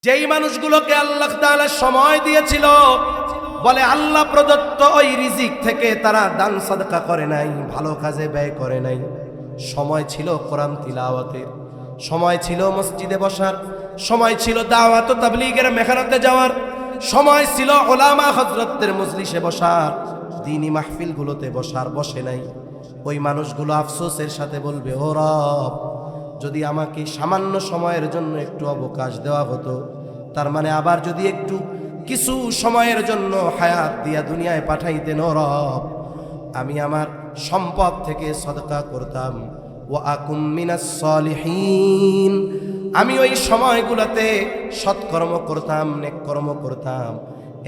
যেই মানুষগুলোকে আল্লাহ তাআলা সময় দিয়েছিল, বলে আল্লাহ প্রদত্ত ওই রিজিক থেকে তারা দান সাদকা করে নাই, ভালো কাজে ব্যয় করে নাই। সময় ছিল কোরআন তিলাওয়াতের, সময় ছিল মসজিদে বসার, সময় ছিল দাওয়াত ও তাবলীগের মেহনতে যাওয়ার, সময় ছিল উলামা হযরতদের মজলিসে বসার, দ্বীনি মাহফিলগুলোতে বসার, বসে নাই। ওই মানুষগুলো আফসোসের সাথে বলবে, ও রব, যদি আমাকে সামান্য সময়ের জন্য একটু অবকাশ দেওয়া হতো, তার মানে আবার যদি একটু কিছু সময়ের জন্য হায়াত দিয়া দুনিয়ায় পাঠাইতেন, ও রব, আমি আমার সম্পদ থেকে সদকা করতাম, ওয়া আকুম মিনাস সলিহিন, আমি ওই সময়গুলোতে সৎকর্ম করতাম, নেক কর্ম করতাম,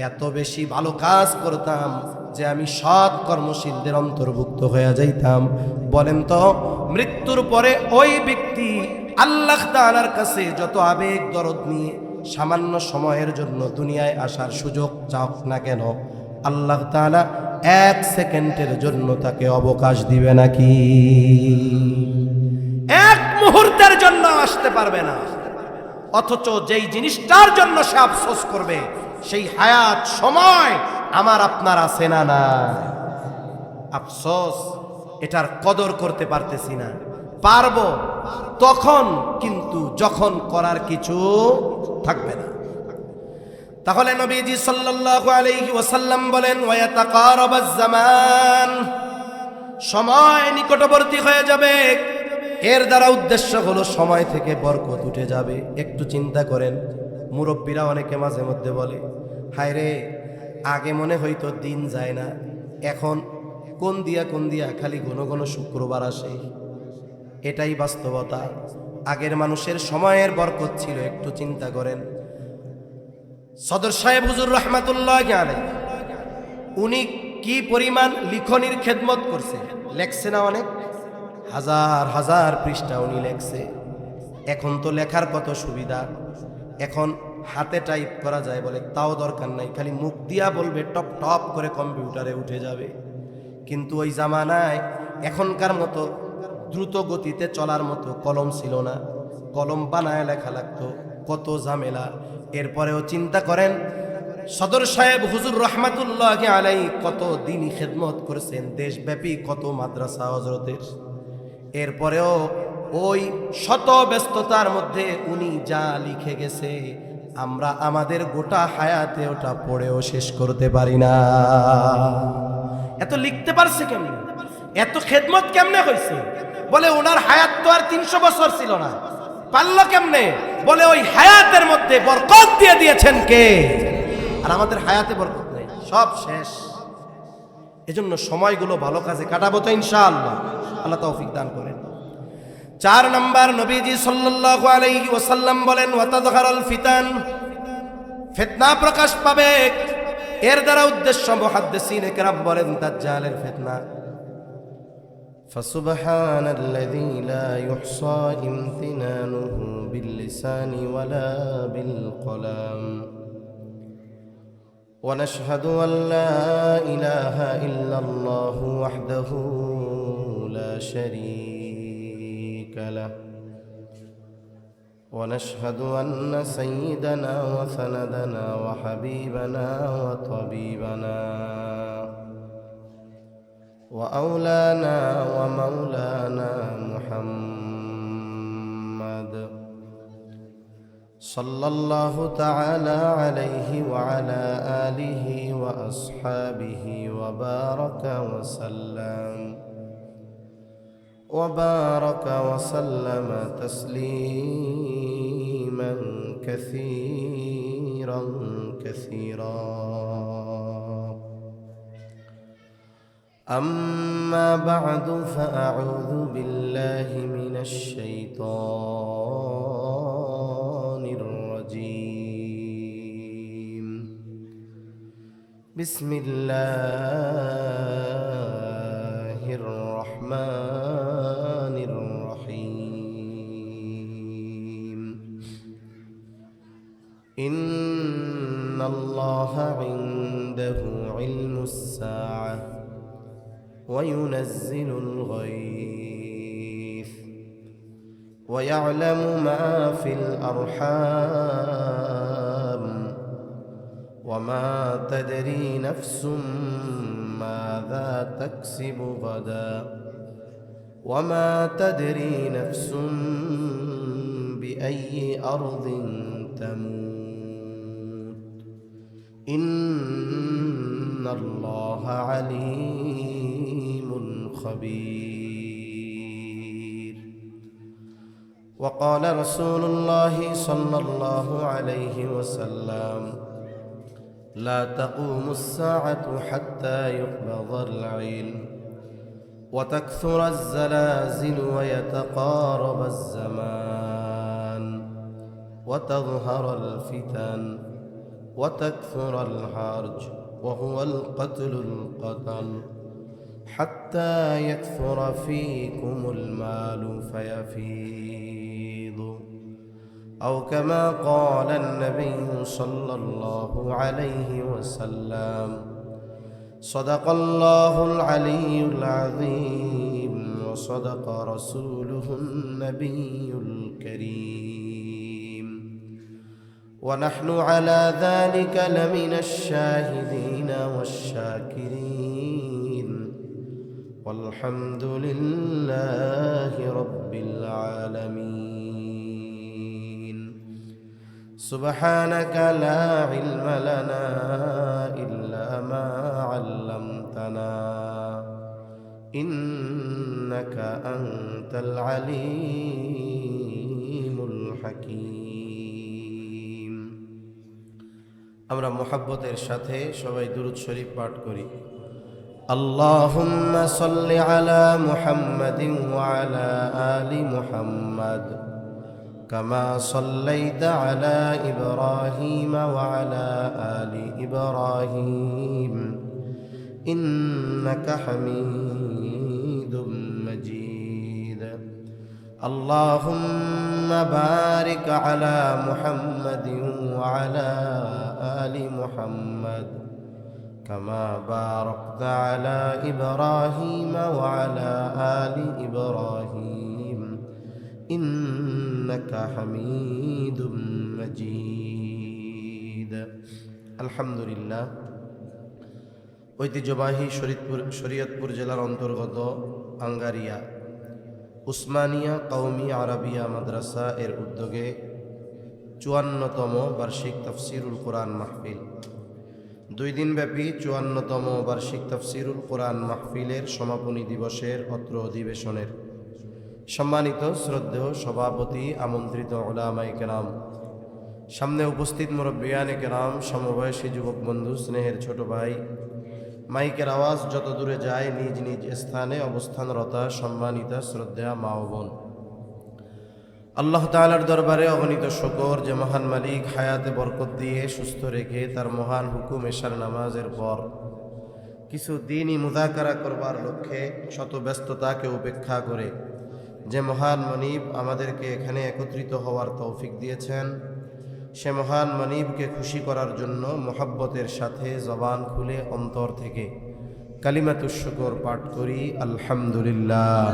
এত বেশি ভালো কাজ করতাম যে আমি সৎ কর্মশীলদের অন্তর্ভুক্ত হয়ে যাইতাম। বলেন তো, মৃত্যুর পরে ওই ব্যক্তি আল্লাহ তাআলার কাছে যত আবেগ দরদ নিয়ে সামান্য সময়ের জন্য দুনিয়ায় আসার সুযোগ চাওক না কেন, আল্লাহ তাআলা এক সেকেন্ডের জন্য তাকে অবকাশ দিবে নাকি? এক মুহূর্তের জন্য আসতে পারবে না। অথচ যেই জিনিসটার জন্য সে আফসোস করবে, সেই হায়াত সময় আমার আপনার আছে না? না, আফসোস, এটার কদর করতে পারতেছি না। পারবো তখন, কিন্তু যখন করার কিছু থাকবে না। তাহলে নবীজি সাল্লাল্লাহু আলাইহি ওয়াসাল্লাম বলেন, ওয়ায়াতাকারাবাজ জামান, সময় নিকটবর্তী হয়ে যাবে। এর দ্বারা উদ্দেশ্য হলো সময় থেকে বরকত উঠে যাবে। একটু চিন্তা করেন, মুরব্বীরা অনেকে মাঝে মধ্যে বলে, হায় রে, আগে মনে হইতো দিন যায় না, এখন কোন দিয়া খালি ঘন ঘন শুক্রবার আসে। এটাই বাস্তবতা। আগের মানুষের সময়ের বরকত ছিল। একটু চিন্তা করেন, সদর সাহেব হুজুর রহমাতুল্লাহি আলাইহি, উনি কি পরিমাণ লিখনির খেদমত করছে, লেখছে না? অনেক হাজার হাজার পৃষ্ঠা উনি লেখছে। এখন তো লেখার কত সুবিধা, এখন হাতে টাইপ করা যায়, বলে তাও দরকার নাই, খালি মুখ দিয়া বলবে, টপ টপ করে কম্পিউটারে উঠে যাবে। কিন্তু ওই জামানায় এখনকার মতো দ্রুত গতিতে চলার মতো কলম ছিল না, কলম বানায় লেখা লাগতো, কত ঝামেলা। এরপরেও চিন্তা করেন, সদর সাহেব হুজুর রহমাতুল্লাহি আলাইহি কত দিনই খেদমত করেছেন, দেশব্যাপী কত মাদ্রাসা হযরতের। এরপরেও ওই শত ব্যস্ততার মধ্যে উনি যা লিখে গেছে, আমরা আমাদের গোটা হায়াতে ওটা পড়েও শেষ করতে পারি না। এত লিখতে পারছে কেমনে? এত খেদমত কেমনে হয়েছে? বলে ওনার হায়াত তো আর 300 বছর ছিল না, পারল কেমনে? বলে ওই হায়াতের মধ্যে বরকত দিয়ে দিয়েছেন কে? আর আমাদের হায়াতে বরকত নেই, সব শেষ। এজন্য সময়গুলো ভালো কাজে কাটাবো তো ইনশাআল্লাহ। আল্লাহ তৌফিক দান করেন। 4 নাম্বার, নবীজি সাল্লাল্লাহু আলাইহি ওয়াসাল্লাম বলেন, ওয়াতাযহারাল ফিতান, ফিতনা প্রকাশ পাবে। এর দ্বারা উদ্দেশ্য মুহাদ্দিসিনে কেরাম বলেন দাজ্জালের ফিতনা। ফাসুবহানাল্লাযী লা ইউহসা ইমতিনানুহু বিল-লিসানি ওয়ালা বিল-কলাম ওয়া নাশহাদু আল্লা ইলাহা ইল্লাল্লাহু ওয়াহদাহু লা শারীকা লাহু ওয়া নাশহাদু আন্না সাইয়্যিদানা ওয়া সানাদানা ওয়া হাবিবানা ওয়া তাবিবানা وأولانا ومولانا محمد صلى الله تعالى عليه وعلى آله وأصحابه وبارك وسلم تسليما كثيرا. أما بعد، فأعوذ بالله من الشيطان الرجيم. بسم الله الرحمن الرحيم. إن الله عنده علم الساعة وينزل الغيث ويعلم ما في الأرحام وما تدري نفس ماذا تكسب غدا وما تدري نفس بأي أرض تموت إن الله عليم خبير. وقال رسول الله صلى الله عليه وسلم: لا تقوم الساعة حتى يقبض العلم وتكثر الزلازل ويتقارب الزمان وتظهر الفتن وتكثر الحرج وهو القتل حتى يكثر فيكم المال فيفيض، أو كما قال النبي صلى الله عليه وسلم: صدق الله العلي العظيم وصدق رسوله النبي الكريم، ونحن على ذلك لمن الشاهدين والشاكرين، والحمد لله رب العالمين. سبحانك لا علم لنا إلا ما علمتنا إنك أنت العليم الحكيم. আমরা মুহাব্বতের সাথে সবাই দুরূদ শরীফ পাঠ করি। اللهم صل على محمد وعلى آل محمد كما صليت على إبراهيم وعلى آل إبراهيم إنك حميد مجيد. اللهم بارك على محمد وعلى آل محمد كما باركت على إبراهيم وعلى آل إبراهيم إنك حميد مجيد. الحمد لله. ঐতিহ্যবাহী শরীয়তপুর জেলার অন্তর্গত আঙ্গারিয়া উসমানিয়া কওমি আরাবিয়া মাদ্রাসা এর উদ্যোগে ৫৪তম বার্ষিক তাফসিরুল কোরআন মাহফিল, ২ দিনব্যাপী ৫৪তম বার্ষিক তাফসিরুল কোরআন মাহফিলের সমাপনী দিবসের অত্র অধিবেশনের সম্মানিত শ্রদ্ধেয় সভাপতি, আমন্ত্রিত উলামায়ে কেরাম, সামনে উপস্থিত মুরব্বিয়ানে কেরাম, সমবয়সী যুবক বন্ধু, স্নেহের ছোট ভাই, মাইকের আওয়াজ যত দূরে যায় নিজ নিজ স্থানে অবস্থানরতা সম্মানিতা শ্রদ্ধা মা ও বোন, আল্লাহ তাআলার দরবারে অগণিত শুকর যে মহান মালিক হায়াতে বরকত দিয়ে সুস্থ রেখে তার মহান হুকুম এশার নামাজের পর কিছু দিনই মুযাকারা করবার লক্ষ্যে শত ব্যস্ততাকে উপেক্ষা করে যে মহান মনিব আমাদেরকে এখানে একত্রিত হওয়ার তৌফিক দিয়েছেন, সে মহান মনিবকে খুশি করার জন্য মোহাব্বতের সাথে জবান খুলে অন্তর থেকে কালিমাতুশ শুকর পাঠ করি আলহামদুলিল্লাহ।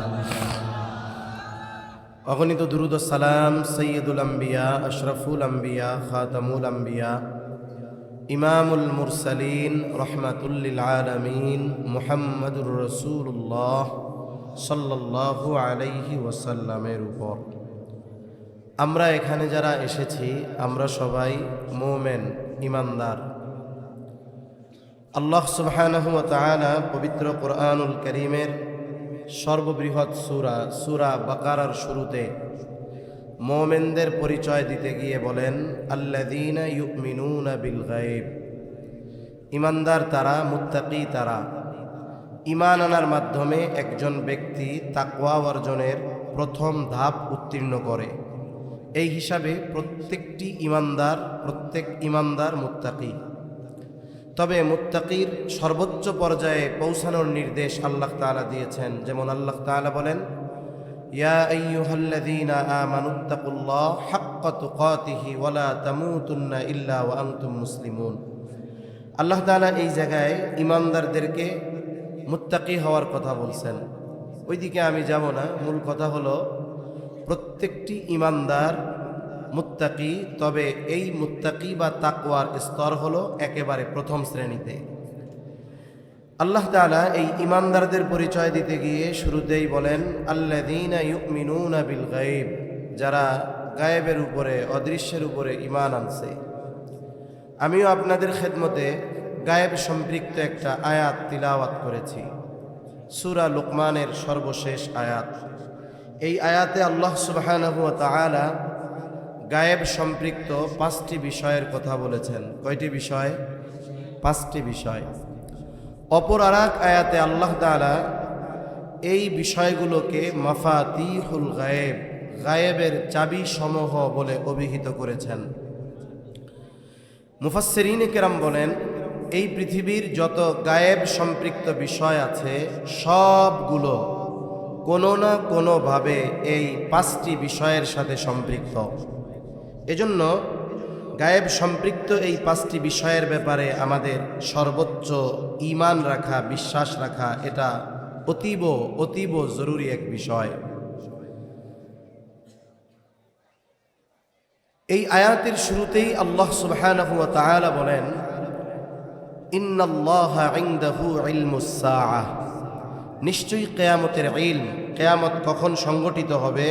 অগণিত দুরূদ ও সালাম সৈয়দুল আম্বিয়া, আশরাফুল আম্বিয়া, খাতামুল আম্বিয়া, ইমামুল মুরসালিন, রহমাতুল লিল আলামিন, মুহাম্মাদুর রাসূলুল্লাহ সাল্লাল্লাহু আলাইহি ওয়াসাল্লামের উপর। আমরা এখানে যারা এসেছি আমরা সবাই মুমিন, ঈমানদার। আল্লাহ সুবহানাহু ওয়া তাআলা পবিত্র কোরআনুল কারীমের সর্ববৃহৎ সূরা বাকারার শুরুতে মুমিনদের পরিচয় দিতে গিয়ে বলেন, আল্লাযীনা ইউমিনুনা বিল গায়ব, ঈমানদার তারা, মুত্তাকী তারা। ঈমান আনার মাধ্যমে একজন ব্যক্তি তাকওয়া অর্জনের প্রথম ধাপ উত্তীর্ণ করে। এই হিসাবে প্রত্যেক ঈমানদার মুত্তাকী। তবে মুত্তাকির সর্বোচ্চ পর্যায়ে পৌঁছানোর নির্দেশ আল্লাহ তাআলা দিয়েছেন। যেমন আল্লাহ তাআলা বলেন, ইয়া আইয়ুহাল্লাযীনা আমানুত্তাকুল্লাহ হাক্কা তুকাতিহি ওয়া লা তামুতুন্না ইল্লা ওয়া আনতুম মুসলিমুন। আল্লাহ তাআলা এই জায়গায় ঈমানদারদেরকে মুত্তাকি হওয়ার কথা বলছেন। ওইদিকে আমি যাব না, মূল কথা হলো প্রত্যেকটি ঈমানদার মুত্তাকি, তবে এই মুত্তাকি বা তাকওয়ার স্তর হলো একেবারে প্রথম শ্রেণীতে। আল্লাহ তাআলা এই ঈমানদারদের পরিচয় দিতে গিয়ে শুরুতেই বলেন আল্লাযীনা ইউমিনুনা বিল গায়ব, যারা গায়েবের উপরে, অদৃশ্যের উপরে ঈমান আনছে। আমিও আপনাদের খেদমতে গায়েব সম্পৃক্ত একটা আয়াত তিলাওয়াত করেছি, সূরা লুকমানের সর্বশেষ আয়াত। এই আয়াতে আল্লাহ সুবহানাহু ওয়া তাআলা গায়েব সম্পৃক্ত 5টি বিষয়ের কথা বলেছেন। কয়টি বিষয়? 5টি বিষয়। অপর আরেক আয়াতে আল্লাহ তাআলা এই বিষয়গুলোকে মাফাতিহুল গায়েব, গায়েবের চাবি সমূহ বলে অভিহিত করেছেন। মুফাসসিরিনে কেরাম বলেন, এই পৃথিবীর যত গায়েব সম্পৃক্ত বিষয় আছে সবগুলো কোনো না কোনোভাবে এই 5টি বিষয়ের সাথে সম্পৃক্ত। এজন্য গায়েব সম্পৃক্ত এই 5টি বিষয়ের ব্যাপারে আমাদের সর্বোচ্চ ঈমান রাখা, বিশ্বাস রাখা, এটা অতীব অতীব জরুরি এক বিষয়। এই আয়াতের শুরুতেই আল্লাহ সুবহানাহু ওয়া তাআলা বলেন ইন্নাল্লাহা ইনদাহু ইলমুস সাআহ, নিশ্চয়ই কিয়ামতের ইলম, কিয়ামত কখন সংগঠিত হবে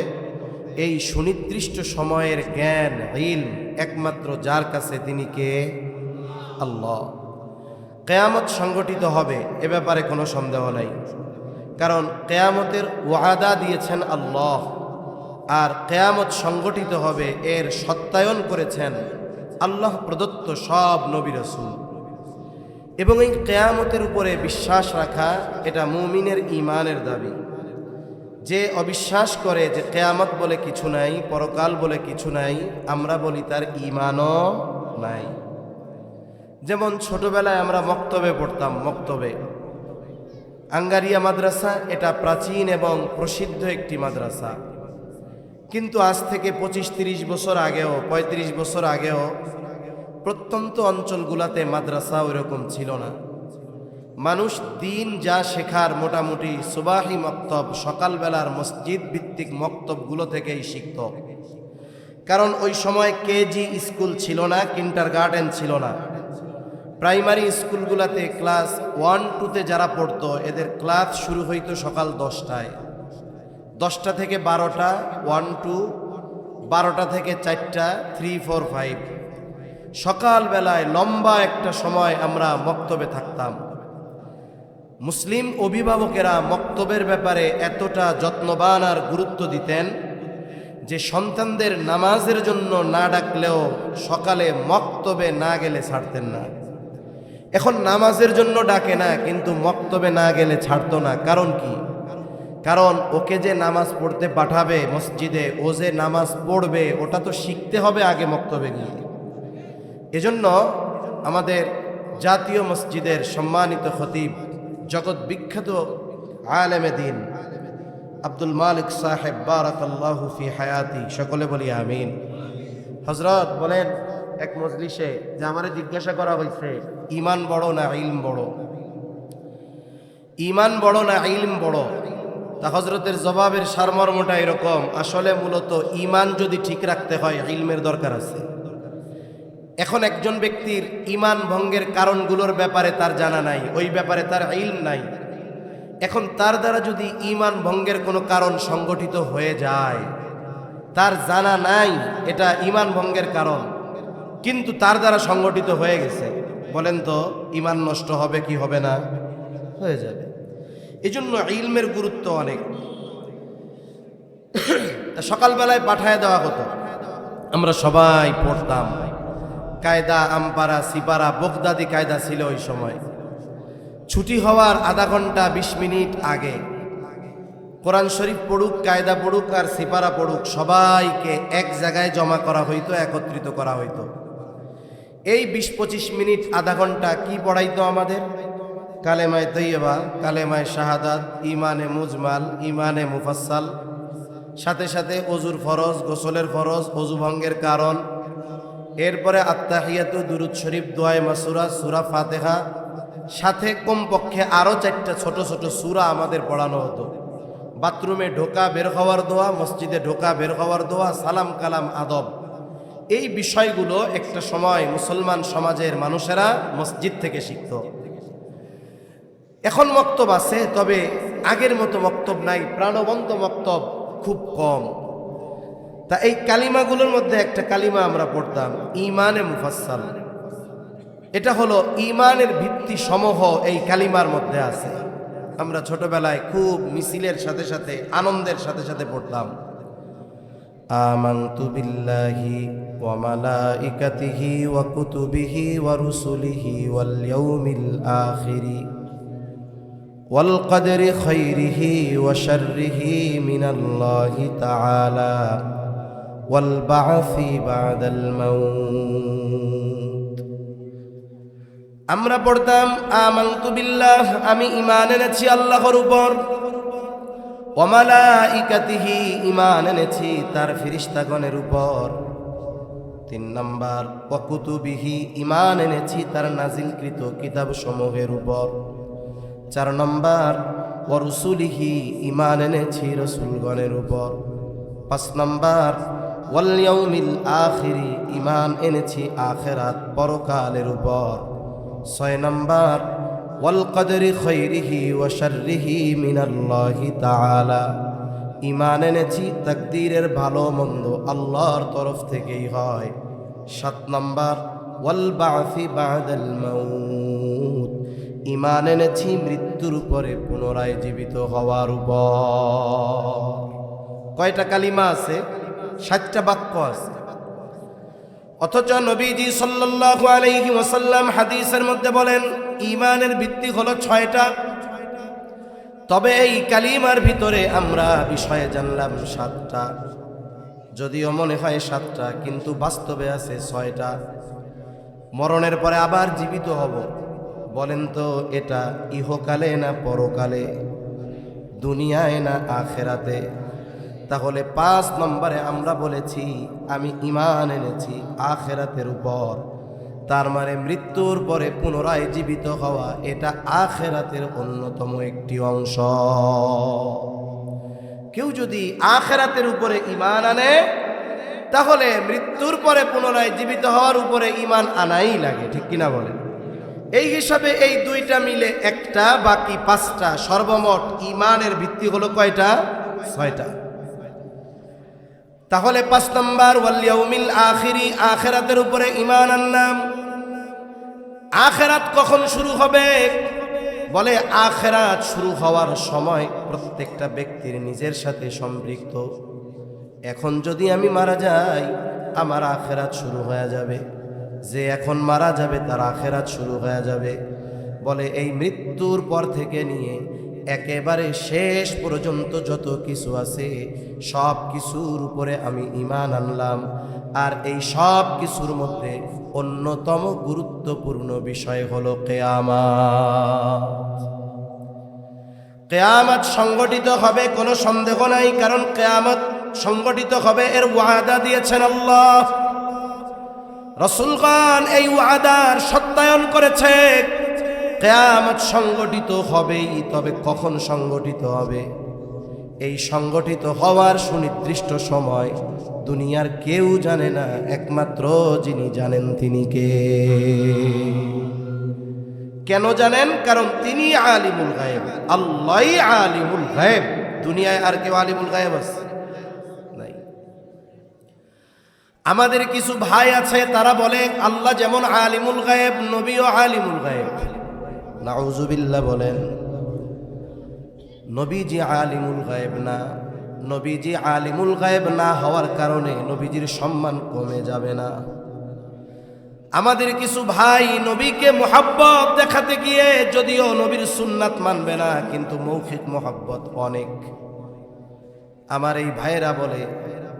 এই সুনির্দিষ্ট সময়ের জ্ঞান, ইলম একমাত্র যার কাছে তিনি কে? আল্লাহ। কিয়ামত সংগঠিত হবে এ ব্যাপারে কোনো সন্দেহ নাই, কারণ কিয়ামতের ওয়াদা দিয়েছেন আল্লাহ, আর কিয়ামত সংগঠিত হবে এর সত্যায়ন করেছেন আল্লাহ প্রদত্ত সব নবী রাসূল। এবং এই কিয়ামতের উপরে বিশ্বাস রাখা এটা মুমিনের ঈমানের দাবি। যে অবিশ্বাস করে যে কিয়ামত বলে কিছু নাই, পরকাল বলে কিছু নাই, আমরা বলি তার ঈমানও নাই। যেমন ছোটবেলায় আমরা মক্তবে পড়তাম, মক্তবে আঙ্গারিয়া মাদ্রাসা, এটা প্রাচীন এবং প্রসিদ্ধ একটি মাদ্রাসা। কিন্তু আজ থেকে 25-30 বছর আগেও, 35 বছর আগেও প্রত্যন্ত অঞ্চলগুলোতে মাদ্রাসা ওইরকম ছিল না। মানুষ দিন যা শেখার মোটামুটি সুবাহি মক্তব, সকালবেলার মসজিদ ভিত্তিক মক্তবগুলো থেকেই শিখত। কারণ ওই সময় কেজি স্কুল ছিল না, কিন্ডারগার্টেন ছিল না। প্রাইমারি স্কুলগুলোতে ক্লাস 1-2তে যারা পড়তো এদের ক্লাস শুরু হইতো সকাল 10টায়, 10টা থেকে 12টা 1-2, 12টা থেকে 4টা 3-4-5। সকালবেলায় লম্বা একটা সময় আমরা মক্তবে থাকতাম। মুসলিম অভিভাবকেরা মক্তবের ব্যাপারে এতটা যত্নবান আর গুরুত্ব দিতেন যে সন্তানদের নামাজের জন্য না ডাকলেও সকালে মক্তবে না গেলে ছাড়তেন না। এখন নামাজের জন্য ডাকে না, কিন্তু মক্তবে না গেলে ছাড়তো না। কারণ কি? কারণ ওকে যে নামাজ পড়তে পাঠাবে মসজিদে, ও যে নামাজ পড়বে ওটা তো শিখতে হবে আগে মক্তবে গিয়ে। এজন্য আমাদের জাতীয় মসজিদের সম্মানিত খতিব, জগৎ বিখ্যাত আলেমে দিন আব্দুল মালিক সাহেব বারাকাল্লাহু ফি হায়াতি, সকলে বলি আমিন। হযরত বলেন এক মজলিসে যে আমারে জিজ্ঞাসা করা হয়েছে ঈমান বড় না ইলম বড়, ঈমান বড় না ইলম বড়? তা হযরতের জবাবের সারমর্মটা এরকম, আসলে মূলত ঈমান যদি ঠিক রাখতে হয় ইলমের দরকার আছে। এখন একজন ব্যক্তির ঈমান ভঙ্গের কারণগুলোর ব্যাপারে তার জানা নাই, ওই ব্যাপারে তার ইলম নাই। এখন তার দ্বারা যদি ঈমান ভঙ্গের কোনো কারণ সংগঠিত হয়ে যায়, তার জানা নাই এটা ঈমান ভঙ্গের কারণ, কিন্তু তার দ্বারা সংগঠিত হয়ে গেছে, বলেন তো ঈমান নষ্ট হবে কি হবে না? হয়ে যাবে। এজন্য ইলমের গুরুত্ব অনেক। তা সকালবেলায় পাঠায় দেওয়া হতো, আমরা সবাই পড়তাম। কায়দা, আমপারা, সিপারা, বগদাদি কায়দা ছিল ওই সময়। ছুটি হওয়ার আধা ঘন্টা 20 মিনিট আগে কোরআন শরীফ পড়ুক, কায়দা পড়ুক আর সিপারা পড়ুক, সবাইকে এক জায়গায় জমা করা হইতো, একত্রিত করা হইতো। এই 20-25 মিনিট আধা ঘন্টা কি পড়াইতো আমাদের? কালেমায়ে তৈয়বা, কালেমায়ে শাহাদাত, ইমানে মুজমাল, ইমানে মুফাসসাল, সাথে সাথে অজুর ফরজ, গোসলের ফরজ, অজু ভঙ্গের কারণ, এরপরে আত্তাহিয়াতু, দুরুদ শরীফ, দোয়ায়ে মাসুরা, সূরা ফাতিহা, সাথে কমপক্ষে আরও 4টা ছোট ছোট সূরা আমাদের পড়ানো হতো। বাথরুমে ঢোকা বের হওয়ার দোয়া, মসজিদে ঢোকা বের হওয়ার দোয়া, সালাম কালাম আদব, এই বিষয়গুলো একটা সময় মুসলমান সমাজের মানুষেরা মসজিদ থেকে শিখত। এখন মক্তব আছে, তবে আগের মতো মক্তব নাই, প্রাণবন্ত মক্তব খুব কম। তা এই কালিমাগুলোর মধ্যে একটা কালিমা আমরা পড়তাম, ঈমানে মুফাসসাল। এটা হলো ঈমানের ভিত্তি সমূহ এই কালিমার মধ্যে আছে। আমরা ছোটবেলায় খুব মিছিলের সাথে সাথে আনন্দের সাথে সাথে পড়তাম, আমানতু বিল্লাহি ওয়া মালাইকাতিহি ওয়া কুতুবিহি ওয়া রুসুলিহি ওয়াল ইয়াউমিল আখিরি ওয়াল কদরি খাইরিহি ওয়া শাররিহি মিনাল্লাহি তাআলা ওয়াল বা'সি বা'দাল মাউত। আমরা পড়তাম আমানতু বিল্লাহ, আমি ঈমান এনেছি আল্লাহর উপর, ওয়া মালাইকাতিহি, ঈমান এনেছি তার ফেরেশতাগণের উপর। 3 নাম্বার ওয়া কুতুবিহি, ঈমান এনেছি তার নাজিলকৃত কিতাবসমূহের উপর। 4 নাম্বার ওয়া রুসুলিহি, ঈমান এনেছি রাসূলগণের উপর। 5 নাম্বার ওয়াল ইয়াউমিল আখিরি, ঈমান এনেছি আখিরাত পরকালের উপর। 6 নাম্বার ওয়াল কদরি খাইরিহি ওয়া শাররিহি মিনাল্লাহি তাআলা, ঈমান এনেছি তাকদীরের ভালো মন্দ আল্লাহর তরফ থেকেই হয়। 7 নাম্বার ওয়াল বা'সি বা'দাল মাউত, ঈমান এনেছি মৃত্যুর পরে পুনরায় জীবিত হওয়ার উপর। কয়টা কালিমা আছে? 7টা বাক্য আছে। অথচ নবীজি সাল্লাল্লাহু আলাইহি ওয়াসাল্লাম হাদিসের মধ্যে বলেন ঈমানের ভিত্তি হলো 6টা। তবে এই কালিমার ভিতরে আমরা বিষয়ে জানলাম 7টা। যদিও মনে হয় 7টা, কিন্তু বাস্তবে আছে 6টা। মরণের পরে আবার জীবিত হব, বলেন তো এটা ইহকালে না পরকালে, দুনিয়ায় না আখেরাতে? তাহলে 5 নম্বরে আমরা বলেছি আমি ঈমান এনেছি আখেরাতের উপর। তার মানে মৃত্যুর পরে পুনরায় জীবিত হওয়া, এটা আখেরাতের অন্যতম একটি অংশ। কেউ যদি আখেরাতের উপরে ঈমান আনে, তাহলে মৃত্যুর পরে পুনরায় জীবিত হওয়ার উপরে ঈমান আনাই লাগে, ঠিক কিনা বলেন? এই হিসাবে এই 2টা মিলে 1টা, বাকি 5টা, সর্বমোট ঈমানের ভিত্তি হলো কয়টা? 6টা। তাহলে 5 নাম্বার ওয়াল ইয়াউমিল আখিরি, আখিরাতের উপরে ঈমান আনলাম। আখিরাত কখন শুরু হবে? বলে আখিরাত শুরু হওয়ার সময় প্রত্যেকটা ব্যক্তির নিজের সাথে সম্পৃক্ত। এখন যদি আমি মারা যাই, আমার আখিরাত শুরু হয়ে যাবে। যে এখন মারা যাবে তার আখিরাত শুরু হয়ে যাবে। বলে এই মৃত্যুর পর থেকে নিয়ে একেবারে শেষ পর্যন্ত যত কিছু আছে সব কিছুর উপরে আমি ঈমান আনলাম। আর এই সব কিছুর মধ্যে অন্যতম গুরুত্বপূর্ণ বিষয় হলো কিয়ামত। কিয়ামত সংগঠিত হবে, কোনো সন্দেহ নাই, কারণ কিয়ামত সংগঠিত হবে এর ওয়াদা দিয়েছেন আল্লাহ। রাসূলগণ এই ওয়াদার সত্যায়ন করেছে। কিয়ামত সংগঠিত হবেই, তবে কখন সংগঠিত হবে? এই সংগঠিত হওয়ার সুনির্দিষ্ট সময় দুনিয়ার কেউ জানে না, একমাত্র যিনি জানেন তিনি কে? কেন জানেন? কারণ তিনি আলিমুল গায়ব, আল্লাহই আলিমুল গায়ব। দুনিয়ায় আর কেউ আলিমুল গায়ব আছে? নাই। আমাদের কিছু ভাই আছে, তারা বলে আল্লাহ যেমন আলিমুল গায়ব, নবীও আলিমুল গায়ব। নাউজুবিল্লাহ বলেন। নবীজি আলিমুল গায়ব না। নবীজি আলিমুল গায়ব না হওয়ার কারণে নবীজির সম্মান কমে যাবে না। আমাদের কিছু ভাই নবীকে মোহাব্বত দেখাতে গিয়ে যদিও নবীর সুন্নাত মানবে না, কিন্তু মৌখিক মোহাব্বত অনেক। আমার এই ভাইরা বলে,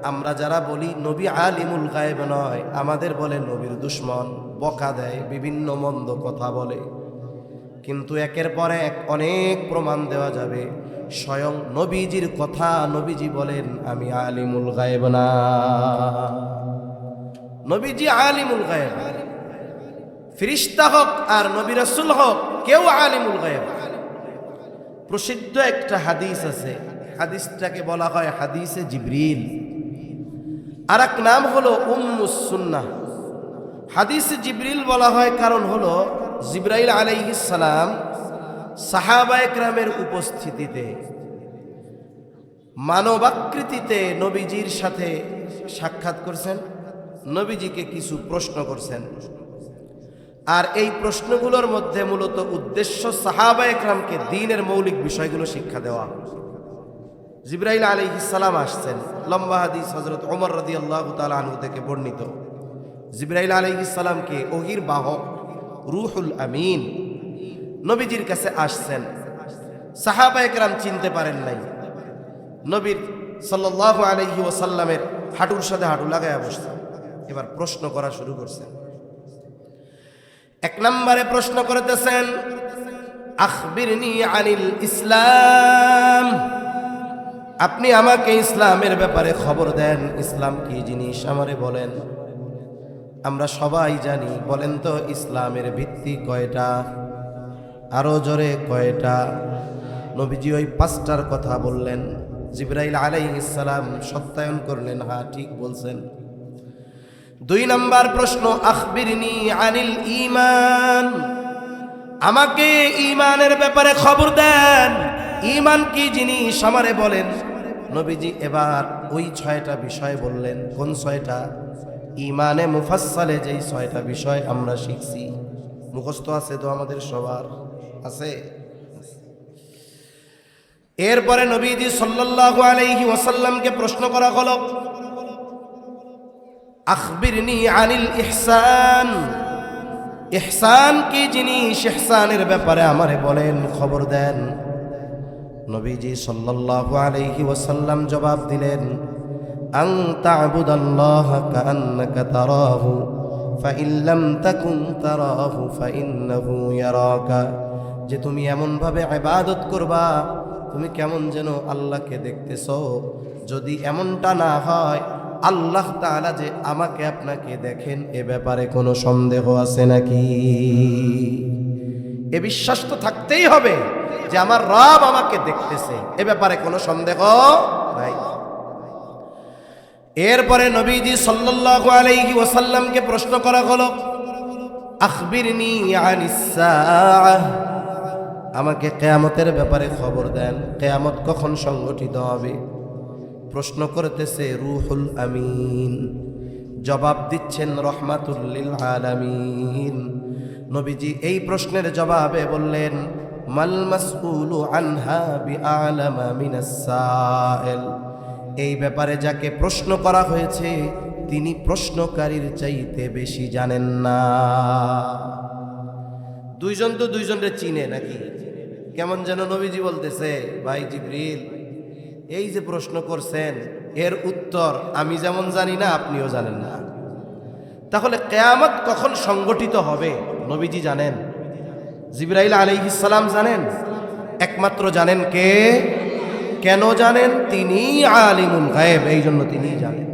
আমরা যারা বলি নবী আলিমুল গায়ব নয়, আমাদের বলে নবীর দুশমন, বকা দেয়, বিভিন্ন মন্দ কথা বলে। কিন্তু একের পর এক অনেক প্রমাণ দেওয়া যাবে। স্বয়ং নবীজির কথা নবীজি বলেন আমি আলিমুল গায়ব না। নবীজি আলিমুল গায়ব। ফেরেশতা হোক আর নবী রাসূল হোক, কেউ আলিমুল গায়ব। প্রসিদ্ধ একটা হাদিস আছে, হাদিসটাকে বলা হয় হাদিসে জিবরিল। আর এক নাম হলো উম্মুস সুন্নাহ। হাদিসে জিবরিল বলা হয় কারণ হলো জিবরাইল আলাইহিস সালাম সাহাবায়ে কেরামের উপস্থিতিতে মানবাকৃতিতে নবীজির সাথে সাক্ষাৎ করছেন, নবীজিকে কিছু প্রশ্ন করছেন। আর এই প্রশ্নগুলোর মধ্যে মূলত উদ্দেশ্য সাহাবায়ে কেরামকে দ্বীনের মৌলিক বিষয়গুলো শিক্ষা দেওয়া। জিবরাইল আলাইহিস সালাম আসছেন, লম্বা হাদিস হযরত ওমর রাদিয়াল্লাহু তাআলা আনহু থেকে বর্ণিত। জিবরাইল আলাইহিস সালামকে ওহীর বাহক রূহুল আমিন নবীজির কাছে আসছেন। সাহাবায়ে কেরাম চিনতে পারেন নাই, নবীর সাল্লাল্লাহু আলাইহি ওয়াসাল্লামের হাঁটুর সাথে হাঁটু লাগায়া বসছেন। এবার প্রশ্ন করা শুরু করছেন। এক নম্বরে প্রশ্ন করতেছেন, আখবিরনি আনিল ইসলাম, আপনি আমাকে ইসলামের ব্যাপারে খবর দেন, ইসলাম কি জিনিস আমারে বলেন। আমরা সবাই জানি, বলেন তো ইসলামের ভিত্তি কয়টা? আরো জোরে কয়টা? নবীজি ওই 5টার কথা বললেন। জিবরাইল আলাইহিস সালাম সত্যায়ন করলেন, হ্যাঁ ঠিক বলছেন। 2 নম্বর প্রশ্ন, আখবিরনি আনিল ঈমান, আমাকে ঈমানের ব্যাপারে খবর দেন, ঈমান কি জিনিস আমারে বলেন। নবীজি এবার ওই 6টা বিষয় বললেন। কোন 6টা? ঈমানে মুফাসসালে যেই 6টা বিষয় আমরা শিখছি, মুখস্থ আছে তো আমাদের সবার আছে। এরপরে নবীজি সাল্লাল্লাহু আলাইহি ওয়াসাল্লামকে প্রশ্ন করা হলো, আখবিরনি আনিল ইহসান, ইহসান কি জিনিস, ইহসানের ব্যাপারে আমারে বলেন, খবর দেন। নবীজি সাল্লাল্লাহু আলাইহি ওয়াসাল্লাম জবাব দিলেন, আন তা'বুদাল্লাহা কাআন্নাকা তারাহু ফাইন লাম তাকুন তারাহু ফাইন্নাহু ইয়ারাকা, যে তুমি এমন ভাবে ইবাদত করবা তুমি কেমন যেন আল্লাহকে দেখতেছো। যদি এমনটা না হয়, আল্লাহ তাআলা যে আমাকে আপনাকে দেখেন, এ ব্যাপারে কোনো সন্দেহ আছে নাকি? এ বিশ্বাস তো থাকতেই হবে যে আমার রব আমাকে দেখতেছে, এ ব্যাপারে কোনো সন্দেহ নাই। এরপরে নবীজি সাল্লাল্লাহু আলাইহি ওয়াসাল্লামকে প্রশ্ন করা হলো, আখবিরনি আনিস সাআহ, আমাকে কিয়ামতের ব্যাপারে খবর দেন, কিয়ামত কখন সংগঠিত হবে। প্রশ্ন করতেছে রূহুল আমিন, জবাব দিচ্ছেন রহমাতুল লিল আলামিন। নবীজি এই প্রশ্নের জবাবে বললেন, মাল মাসউলু আনহা বিআলামা মিনাস সাইল, এই ব্যাপারে যাকে প্রশ্ন করা হয়েছে তিনি প্রশ্নকারীর চাইতে বেশি জানেন না। দুইজন তো দুইজনের চিনে নাকি? কেমন যেন নবীজি বলতেছে, ভাই জিবরিল, এই যে প্রশ্ন করছেন এর উত্তর আমি যেমন জানি না আপনিও জানেন না। তাহলে কিয়ামত কখন সংগঠিত হবে নবীজি জানেন, জিবরাইল আলাইহিস সালাম জানেন, একমাত্র জানেন কে? কেন জানেন? তিনি আলিমুল গায়ব, এই জন্য তিনি জানেন।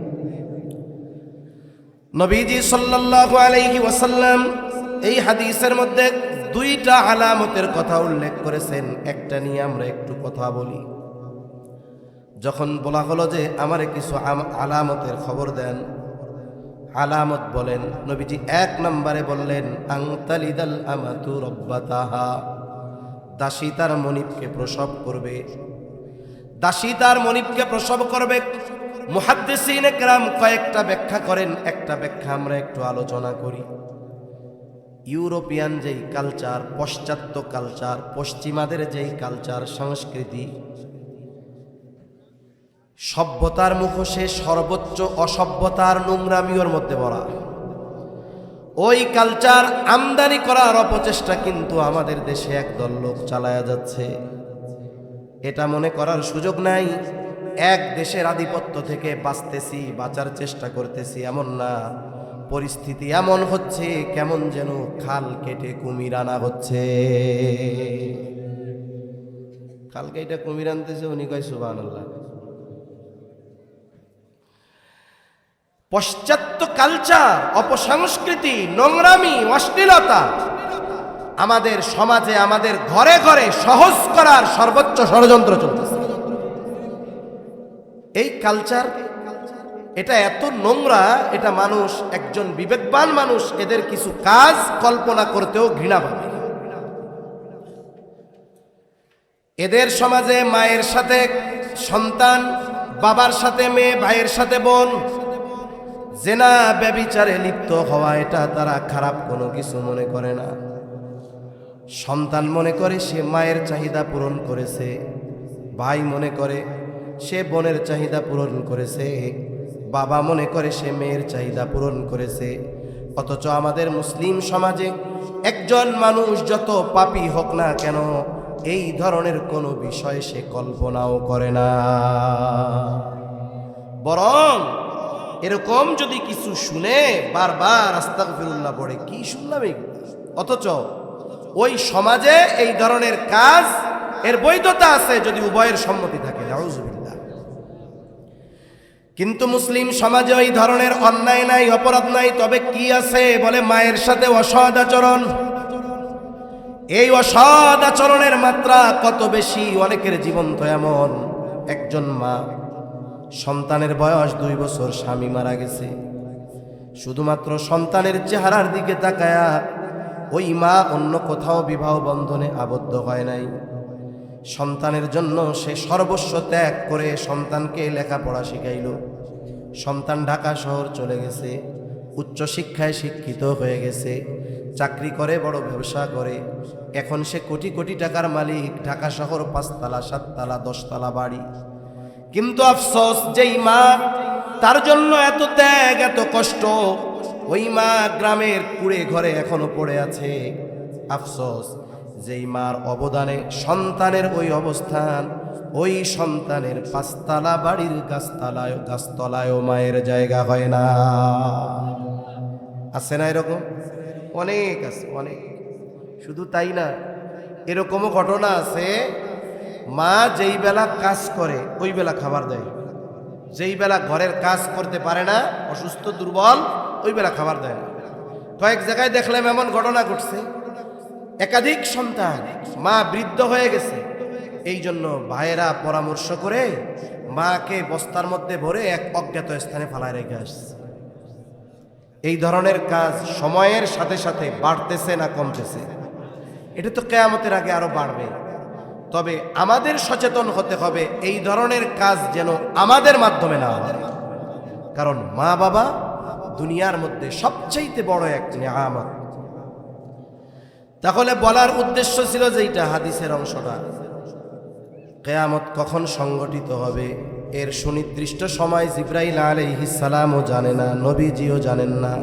নবীজি সাল্লাল্লাহু আলাইহি ওয়াসাল্লাম এই হাদিসের মধ্যে 2টা আলামতের কথা উল্লেখ করেছেন। একটা নিয়ে আমরা একটু কথা বলি। যখন বলা হলো যে আমারে কিছু আলামতের খবর দেন, আলামত বলেন, নবীজি 1 নম্বরে বললেন, আনতালিদাল আমাতু রাব্বাতাহা, দাসী তার মনিবকে প্রসব করবে। দাসী তার মনিবকে প্রসব করবে। মুহাদ্দিসিনে কেরাম কয়েকটা ব্যাখ্যা করেন, একটা ব্যাখ্যা আমরা একটু আলোচনা করি। ইউরোপিয়ান যেই কালচার, পাশ্চাত্য কালচার, পশ্চিমাদের যেই কালচার সংস্কৃতি, সভ্যতার মুখোশে সর্বোচ্চ অসভ্যতার নোংরামির মধ্যে ভরা, ওই কালচার আমদানি করার অপচেষ্টা কিন্তু আমাদের দেশে একদল লোক চালায়া যাচ্ছে। এটা মনে করার সুযোগ নাই এক দেশের আধিপত্য থেকে বাঁচতেছি, বাঁচার চেষ্টা করতেছি, এমন না। পরিস্থিতি এমন হচ্ছে কেমন যেন খাল কেটে কুমির আনা হচ্ছে। খাল কেটে কুমির আনতেছে, উনি কয় সুবহানাল্লাহ। পাশ্চাত্য কালচার, অপসংস্কৃতি, নোংরামি, অশ্লীলতা আমাদের সমাজে, আমাদের ঘরে ঘরে সহজ করার সর্বোচ্চ ষড়যন্ত্র চলতেছে। এই কালচার এটা এত নোংরা, এটা মানুষ, একজন বিবেকবান মানুষ এদের কিছু কাজ কল্পনা করতেও ঘৃণা পাবে। এদের সমাজে মায়ের সাথে সন্তান, বাবার সাথে মেয়ে, ভাইয়ের সাথে বোন জেনা ব্যভিচারে লিপ্ত হওয়া, এটা তারা খারাপ কোনো কিছু মনে করে না। সন্তান মনে করে সে মায়ের চাহিদা পূরণ করেছে, ভাই মনে করে সে বোনের চাহিদা পূরণ করেছে, বাবা মনে করে সে মেয়ের চাহিদা পূরণ করেছে। অথচ আমাদের মুসলিম সমাজে একজন মানুষ যত পাপী হোক না কেন, এই ধরনের কোনো বিষয় সে কল্পনাও করে না। বরং এরকম যদি কিছু শুনে বারবার আস্তাগফিরুল্লাহ পড়ে, কি শুনলাম এগুলো। অথচ ওই সমাজে এই ধরনের কাজ এর বৈধতা আছে যদি উভয়ের সম্মতি থাকে, নাউযুবিল্লাহ। কিন্তু মুসলিম সমাজে ওই ধরনের অন্যায় নাই, অপরাধ নাই। তবে কি আছে বলে, মায়ের সাথে অসৎ আচরণ। এই অসৎ আচরণের মাত্রা কত বেশি। অনেকের জীবন তো এমন, একজন মা সন্তানের বয়স 2 বছর, স্বামী মারা গেছে, শুধুমাত্র সন্তানের চেহারার দিকে তাকায়া ওই মা অন্য কোথাও বিবাহ বন্ধনে আবদ্ধ হয় নাই। সন্তানের জন্য সে সর্বস্ব ত্যাগ করে সন্তানকে লেখাপড়া শিখাইল। সন্তান ঢাকা শহর চলে গেছে, উচ্চ শিক্ষায় শিক্ষিত হয়ে গেছে, চাকরি করে, বড় ব্যবসা করে। এখন সে কোটি কোটি টাকার মালিক, ঢাকা শহর 5 তলা 7 তলা 10 তলা বাড়ি। কিন্তু আফসোস, যেই মা তার জন্য এত ত্যাগ, এত কষ্ট, ওই মা গ্রামের কুড়ে ঘরে এখনো পড়ে আছে। আফসোস, যেই মার অবদানে সন্তানের ওই অবস্থান, ওই সন্তানের 5 তলা বাড়ির গাছতলায়ও মায়ের জায়গা হয় না। আছে না এরকম? অনেক আছে, অনেক। শুধু তাই না, এরকমও ঘটনা আছে, মা যেই বেলা কাজ করে ওই বেলা খাবার দেয়, যেই বেলা ঘরের কাজ করতে পারে না, অসুস্থ দুর্বল, ওই বেলা খাবার দেয় না। কয়েক জায়গায় দেখলাম এমন ঘটনা ঘটছে, একাধিক সন্তান, মা বৃদ্ধ হয়ে গেছে, এই জন্য ভাইয়েরা পরামর্শ করে মাকে বস্তার মধ্যে ভরে এক অজ্ঞাত স্থানে ফালায় রেখে আসছে। এই ধরনের কাজ সময়ের সাথে সাথে বাড়তেছে না কমতেছে? এটা তো কিয়ামতের আগে আরো বাড়বে। তবে আমাদের সচেতন হতে হবে এই ধরনের কাজ যেন আমাদের মাধ্যমে না হয়। কারণ মা বাবা দুনিয়ার মধ্যে সবচেয়ে বড় এক নিয়ামত। তাহলে বলার উদ্দেশ্য ছিল যে এইটা হাদিসের অংশটা, কিয়ামত কখন সংগঠিত হবে এর সুনির্দিষ্ট সময় জিবরাইল আলাইহিস সালামও জানে না, নবীজিও জানেন না।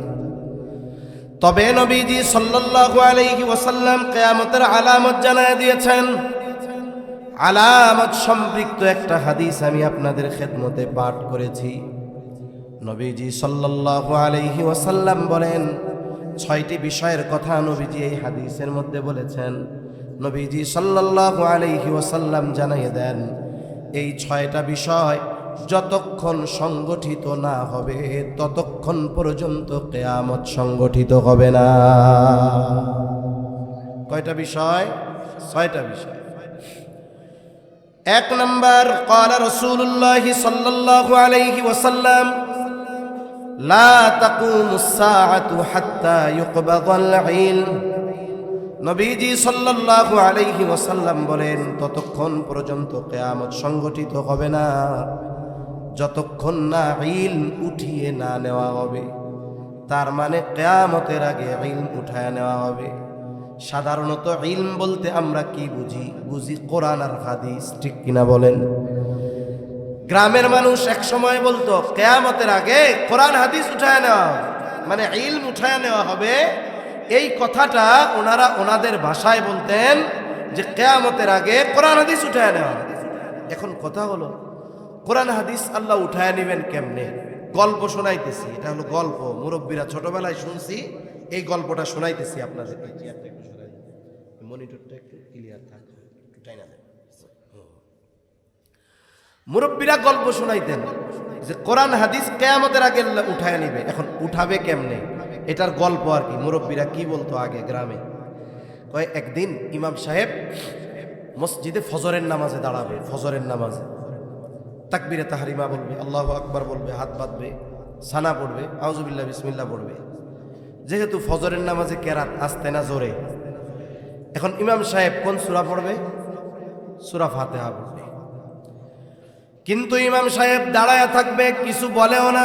তবে নবীজি সাল্লাল্লাহু আলাইহি ওয়াসাল্লাম কিয়ামতের আলামত জানায় দিয়েছেন। আলামত সম্পৃক্ত একটা হাদিস আমি আপনাদের খেদমতে পাঠ করেছি। নবীজি সাল্লাল্লাহু আলাইহি ওয়াসাল্লাম বলেন, 6টি বিষয়ের কথা নবীজি এই হাদিসের মধ্যে বলেছেন। নবীজি সাল্লাল্লাহু আলাইহি ওয়াসাল্লাম জানিয়ে দেন, এই 6টা বিষয় যতক্ষণ সংগঠিত না হবে ততক্ষণ পর্যন্ত কিয়ামত সংগঠিত হবে না। কয়টা বিষয়? 6টা বিষয়। 1 নম্বর, ক্বালা রাসূলুল্লাহ সাল্লাল্লাহু আলাইহি ওয়াসাল্লাম, লা তাকুমুস সাআতু হাত্তা ইউকবাদাল ইলম। নবীজি সাল্লাল্লাহু আলাইহি ওয়াসাল্লাম বলেন, ততক্ষণ পর্যন্ত কিয়ামত সংগঠিত হবে না যতক্ষণ না ইলম উঠিয়ে না নেওয়া হবে। তার মানে কিয়ামতের আগে ইলম উঠায় নেওয়া হবে। সাধারণত ইলম বলতে আমরা কি বুঝি? বুঝি কোরআন আর হাদিস, ঠিক কিনা বলেন? গ্রামের মানুষ এক সময় বলতো কিয়ামতের আগে কোরআন হাদিস উঠায় নেওয়া হবে, মানে ইলম উঠায় নেওয়া হবে। এই কথাটা ওনারা ওনাদের ভাষায় বলতেন যে কিয়ামতের আগে কোরআন হাদিস উঠায় নেওয়া হবে। এখন কথা হলো, কোরআন হাদিস আল্লাহ উঠায় নেবেন কেমনে? গল্প শোনাইতেছি, এটা হলো গল্প, মুরব্বীরা ছোটবেলায় শুনছি, এই গল্পটা শোনাইতেছি আপনাদের। মনিটরটা একটু ক্লিয়ার থাকে, একটু টাইনা দেন। মুরব্বীরা গল্প শোনাইতেন যে কোরআন হাদিস কিয়ামতের আগে উঠায় নিবে। এখন উঠাবে কেমনে, এটার গল্প আর কি। মুরব্বীরা কি বলতো আগে গ্রামে, কয় একদিন ইমাম সাহেব মসজিদে ফজরের নামাজে দাঁড়াবে, ফজরের নামাজে। তাকবীরে তাহরিমা বলবে, আল্লাহু আকবার বলবে, হাত বাঁধবে, সানা পড়বে, আউযুবিল্লাহ বিসমিল্লাহ পড়বে। যেহেতু ফজরের নামাজে কেরাত আস্তে না জোরে, এখন ইমাম সাহেব কোন সূরা পড়বে? সূরা ফাতিহা পড়বে। কিন্তু ইমাম সাহেব দাঁড়ায়া থাকবে, কিছু বলেও না।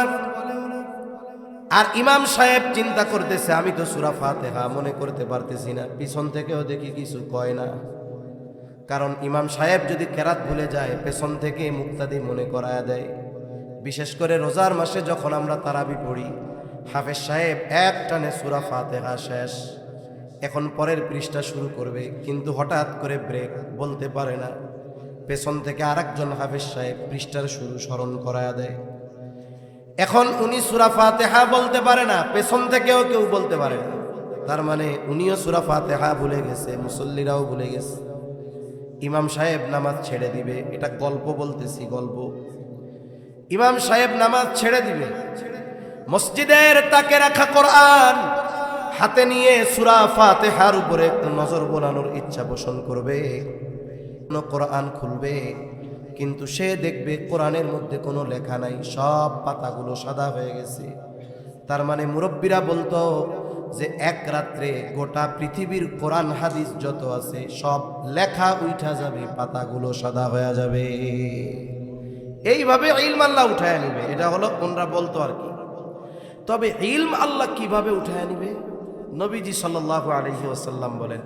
আর ইমাম সাহেব চিন্তা করতেছে, আমি তো সূরা ফাতিহা মনে করতে পারতেছি না, পিছন থেকেও দেখি কিছু কয় না। কারণ ইমাম সাহেব যদি কেরাত ভুলে যায়, পেছন থেকে মুক্তাদি মনে করায়া দেয়। বিশেষ করে রোজার মাসে যখন আমরা তারাবি পড়ি, হাফেজ সাহেব এক টানে সূরা ফাতিহা শেষ, এখন পরের পৃষ্ঠা শুরু করবে, কিন্তু হঠাৎ করে ব্রেক, বলতে পারে না। পেছন থেকে আরেকজন হাফেজ সাহেব পৃষ্ঠার শুরু স্মরণ করায়া দেয়। এখন উনি সূরা ফাতিহা বলতে পারে না, পেছন থেকেও কেউ বলতে পারে না। তার মানে উনিও সূরা ফাতিহা ভুলে গেছে, মুসল্লিরাও ভুলে গেছে। ইমাম সাহেব নামাজ ছেড়ে দিবে, এটা গল্প বলতেছি, গল্প। ইমাম সাহেব নামাজ ছেড়ে দিবে, মসজিদের তাকে রাখা কোরআন হাতে নিয়ে সূরা ফাতিহার উপরে একটু নজর বোলানোর ইচ্ছা পোষণ করবে, কোরআন খুলবে, কিন্তু সে দেখবে কোরআনের মধ্যে কোনো লেখা নাই, সব পাতাগুলো সাদা হয়ে গেছে। তার মানে মুরব্বীরা বলতো যে এক রাত্রে গোটা পৃথিবীর কোরআন হাদিস যত আছে সব লেখা উঠা যাবে, পাতাগুলো সাদা হয়ে যাবে। এইভাবে ইলম আল্লাহ উঠায় নিবে, এটা হলো ওনরা বলতো আর কি। তবে ইলম আল্লাহ কিভাবে উঠায় নিবে? নবীজি সাল্লাল্লাহু আলাইহি ওয়াসাল্লাম বলেন,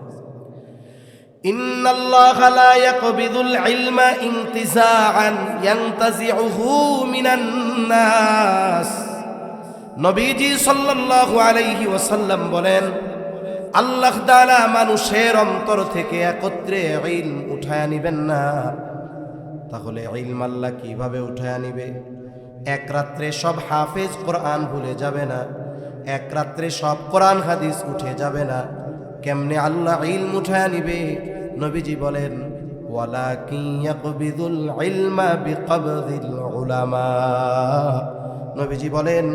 ইন্নাল্লাহা লা ইয়াকবিদুল ইলমা ইনতিজাআন ইয়ানতাজিউহু মিনান নাস। নবীজি সাল্লাল্লাহু আলাইহি ওয়াসাল্লাম বলেন, আল্লাহ তাআলা মানুষের অন্তর থেকে একত্রে ইলম উঠায় নিবেন না। তাহলে ইলম আল্লাহ কিভাবে উঠায় নিবে? এক রাত্রে সব হাফেজ কোরআন ভুলে যাবে না, এক রাত্রে সব কোরআন হাদিস উঠে যাবে না। কেমনে আল্লাহ ইলম উঠায় নিবে? নবীজি বলেন, ওয়ালাকিন ইয়াকবিদুল ইলমা বিকবদিল উলামা। নবীজি বলেন,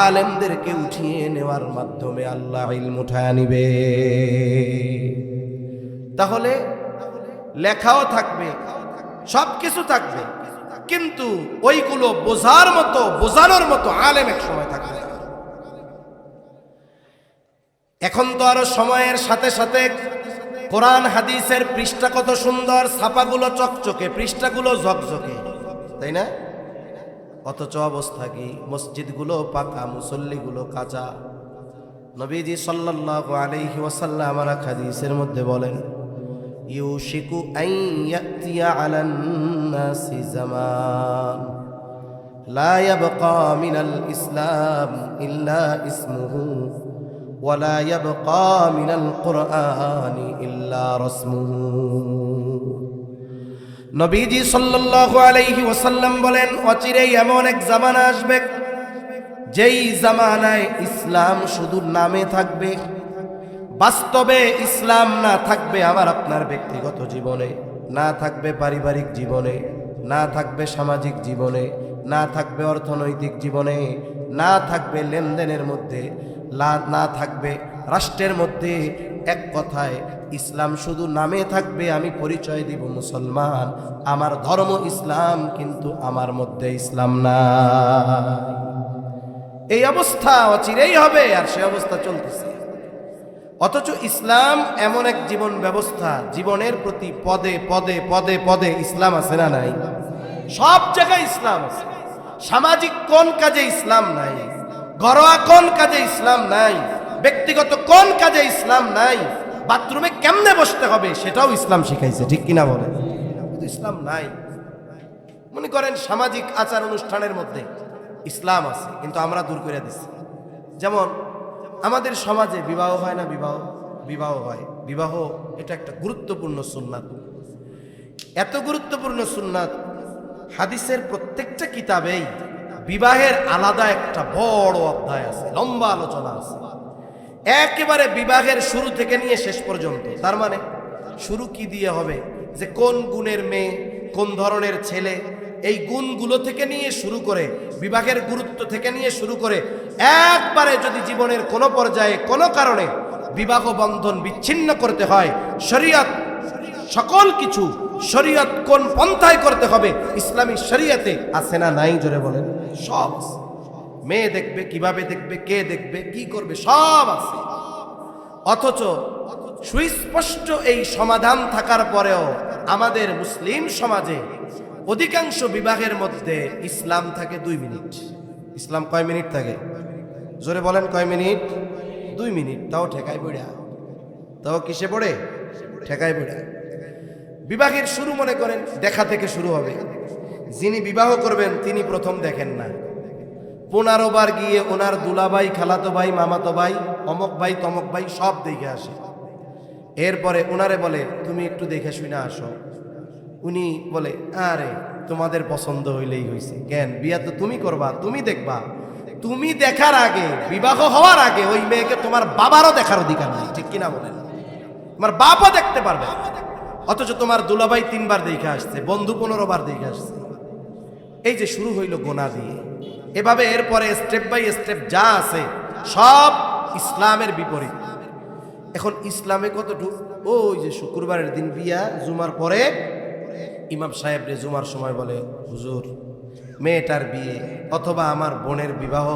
আলেমদেরকে উঠিয়ে নেওয়ার মাধ্যমে আল্লাহ ইলম উঠায় নিবে। তাহলে লেখাও থাকবে, সব কিছু থাকবে, কিন্তু ওইগুলো বোঝার মতো, বোঝানোর মতো আলেম এক সময় থাকবে। এখন তো আরো সময়ের সাথে সাথে কোরআন হাদিসের পৃষ্ঠা কত সুন্দর, ছাপাগুলো চকচকে, পৃষ্ঠাগুলো ঝকঝকে, তাই না? অথচ অবস্থা কি? মসজিদগুলো পাকা, মুসল্লিগুলো কাঁচা। নবীজি সাল্লাল্লাহু আলাইহি ওয়াসাল্লাম আমার হাদিসের মধ্যে বলেন, ইউশিকু আন ইয়াতিয়া আলান নাসি জামান লা ইয়াবকা মিনাল ইসলাম ইল্লা ইসমুহু ওয়া লা ইয়াবকা মিনাল কুরআনি ইল্লা রাসমুহু। নবীজি সাল্লাল্লাহু আলাইহি ওয়াসাল্লাম বলেন, অচিরেই এমন এক জামানা আসবে, যেই জামানায় ইসলাম শুধু নামে থাকবে, বাস্তবে ইসলাম না থাকবে। আমার আপনার ব্যক্তিগত জীবনে না থাকবে, পারিবারিক জীবনে না থাকবে, সামাজিক জীবনে না থাকবে, অর্থনৈতিক জীবনে না থাকবে, লেনদেনের মধ্যে না থাকবে, রাষ্ট্রের মধ্যে। এক কথায় ইসলাম শুধু নামে থাকবে, আমি পরিচয় দিব মুসলমান, আমার ধর্ম ইসলাম, কিন্তু আমার মধ্যে ইসলাম না। এই অবস্থা অচিরেই হবে, আর সে অবস্থা চলতেছে। অথচ ইসলাম এমন এক জীবন ব্যবস্থা, জীবনের প্রতি পদে পদে পদে পদে ইসলাম আছে না নাই? সব জায়গায় ইসলাম আছে। সামাজিক কোন কাজে ইসলাম নাই? ঘরোয়া কোন কাজে ইসলাম নাই? ব্যক্তিগত কোন কাজে ইসলাম নাই? বাথরুমে কেমনে বসতে হবে সেটাও ইসলাম শিখাইছে, ঠিক কিনা বলেন? কিন্তু ইসলাম নাই। মনে করেন সামাজিক আচার অনুষ্ঠানের মধ্যে ইসলাম আছে, কিন্তু আমরা দূর করে দিচ্ছি। যেমন আমাদের সমাজে বিবাহ হয় না? বিবাহ হয়। বিবাহ এটা একটা গুরুত্বপূর্ণ সুন্নাত, এত গুরুত্বপূর্ণ সুন্নাত, হাদিসের প্রত্যেকটা কিতাবেই বিবাহের আলাদা একটা বড় অধ্যায় আছে, লম্বা আলোচনা আছে, একেবারে বিবাহের শুরু থেকে নিয়ে শেষ পর্যন্ত। তার মানে শুরু কি দিয়ে হবে? যে কোন গুণের মেয়ে, কোন ধরনের ছেলে, এই গুণগুলো থেকে নিয়ে শুরু করে, বিবাহের গুরুত্ব থেকে নিয়ে শুরু করে, একবারে যদি জীবনের কোনো পর্যায়ে কোনো কারণে বিবাহ বন্ধন বিচ্ছিন্ন করতে হয়, শরীয়ত সকল কিছু শরীয়ত কোন পন্থায় করতে হবে ইসলামী শরীয়তে আছে না নাই জোরে বলেন? সব আছে। মেয়ে দেখবে, কিভাবে দেখবে, কে দেখবে, কি করবে, সব আছে। অথচ সুস্পষ্ট এই সমাধান থাকার পরেও আমাদের মুসলিম সমাজে অধিকাংশ বিবাহের মধ্যে ইসলাম থাকে 2 মিনিট। ইসলাম কয় মিনিট থাকে? জোরে বলেন, কয় মিনিট? 2 মিনিট। তাও ঠেকায় পড়া, তাও কিসে পড়ে? ঠেকায় পড়া। বিবাহের শুরু মনে করেন দেখা থেকে শুরু হবে। যিনি বিবাহ করবেন তিনি প্রথম দেখেন না, 15 বার গিয়ে ওনার দুলাভাই, খালাতো ভাই, মামাতো ভাই, অমক ভাই, তমক ভাই সব দেখে আসে। এরপরে ওনারে বলে তুমি একটু দেখে শুনে আসো। উনি বলে আরে তোমাদের পছন্দ হইলেই হয়েছে, কেন বিয়া তো তুমি করবা, তুমি দেখবা। তুমি দেখার আগে, বিবাহ হওয়ার আগে ওই মেয়েকে তোমার বাবারও দেখার অধিকার নেই, ঠিক কিনা বলেন? তোমার বাবা দেখতে পারবে। অথচ তোমার দুলাভাই 3 বার দেখে আসছে, বন্ধু 15 বার দেখে আসছে। এই যে শুরু হইল গোনা দিয়ে। এভাবে এরপরে স্টেপ বাই স্টেপ যা আছে সব ইসলামের বিপরীত। এখন ইসলামে কতটুকু? ওই যে শুক্রবারের দিন বিয়া, জুমার পরে ইমাম সাহেব রে জুমার সময় বলে হুজুর মেয়েটার বিয়ে অথবা আমার বোনের বিবাহ,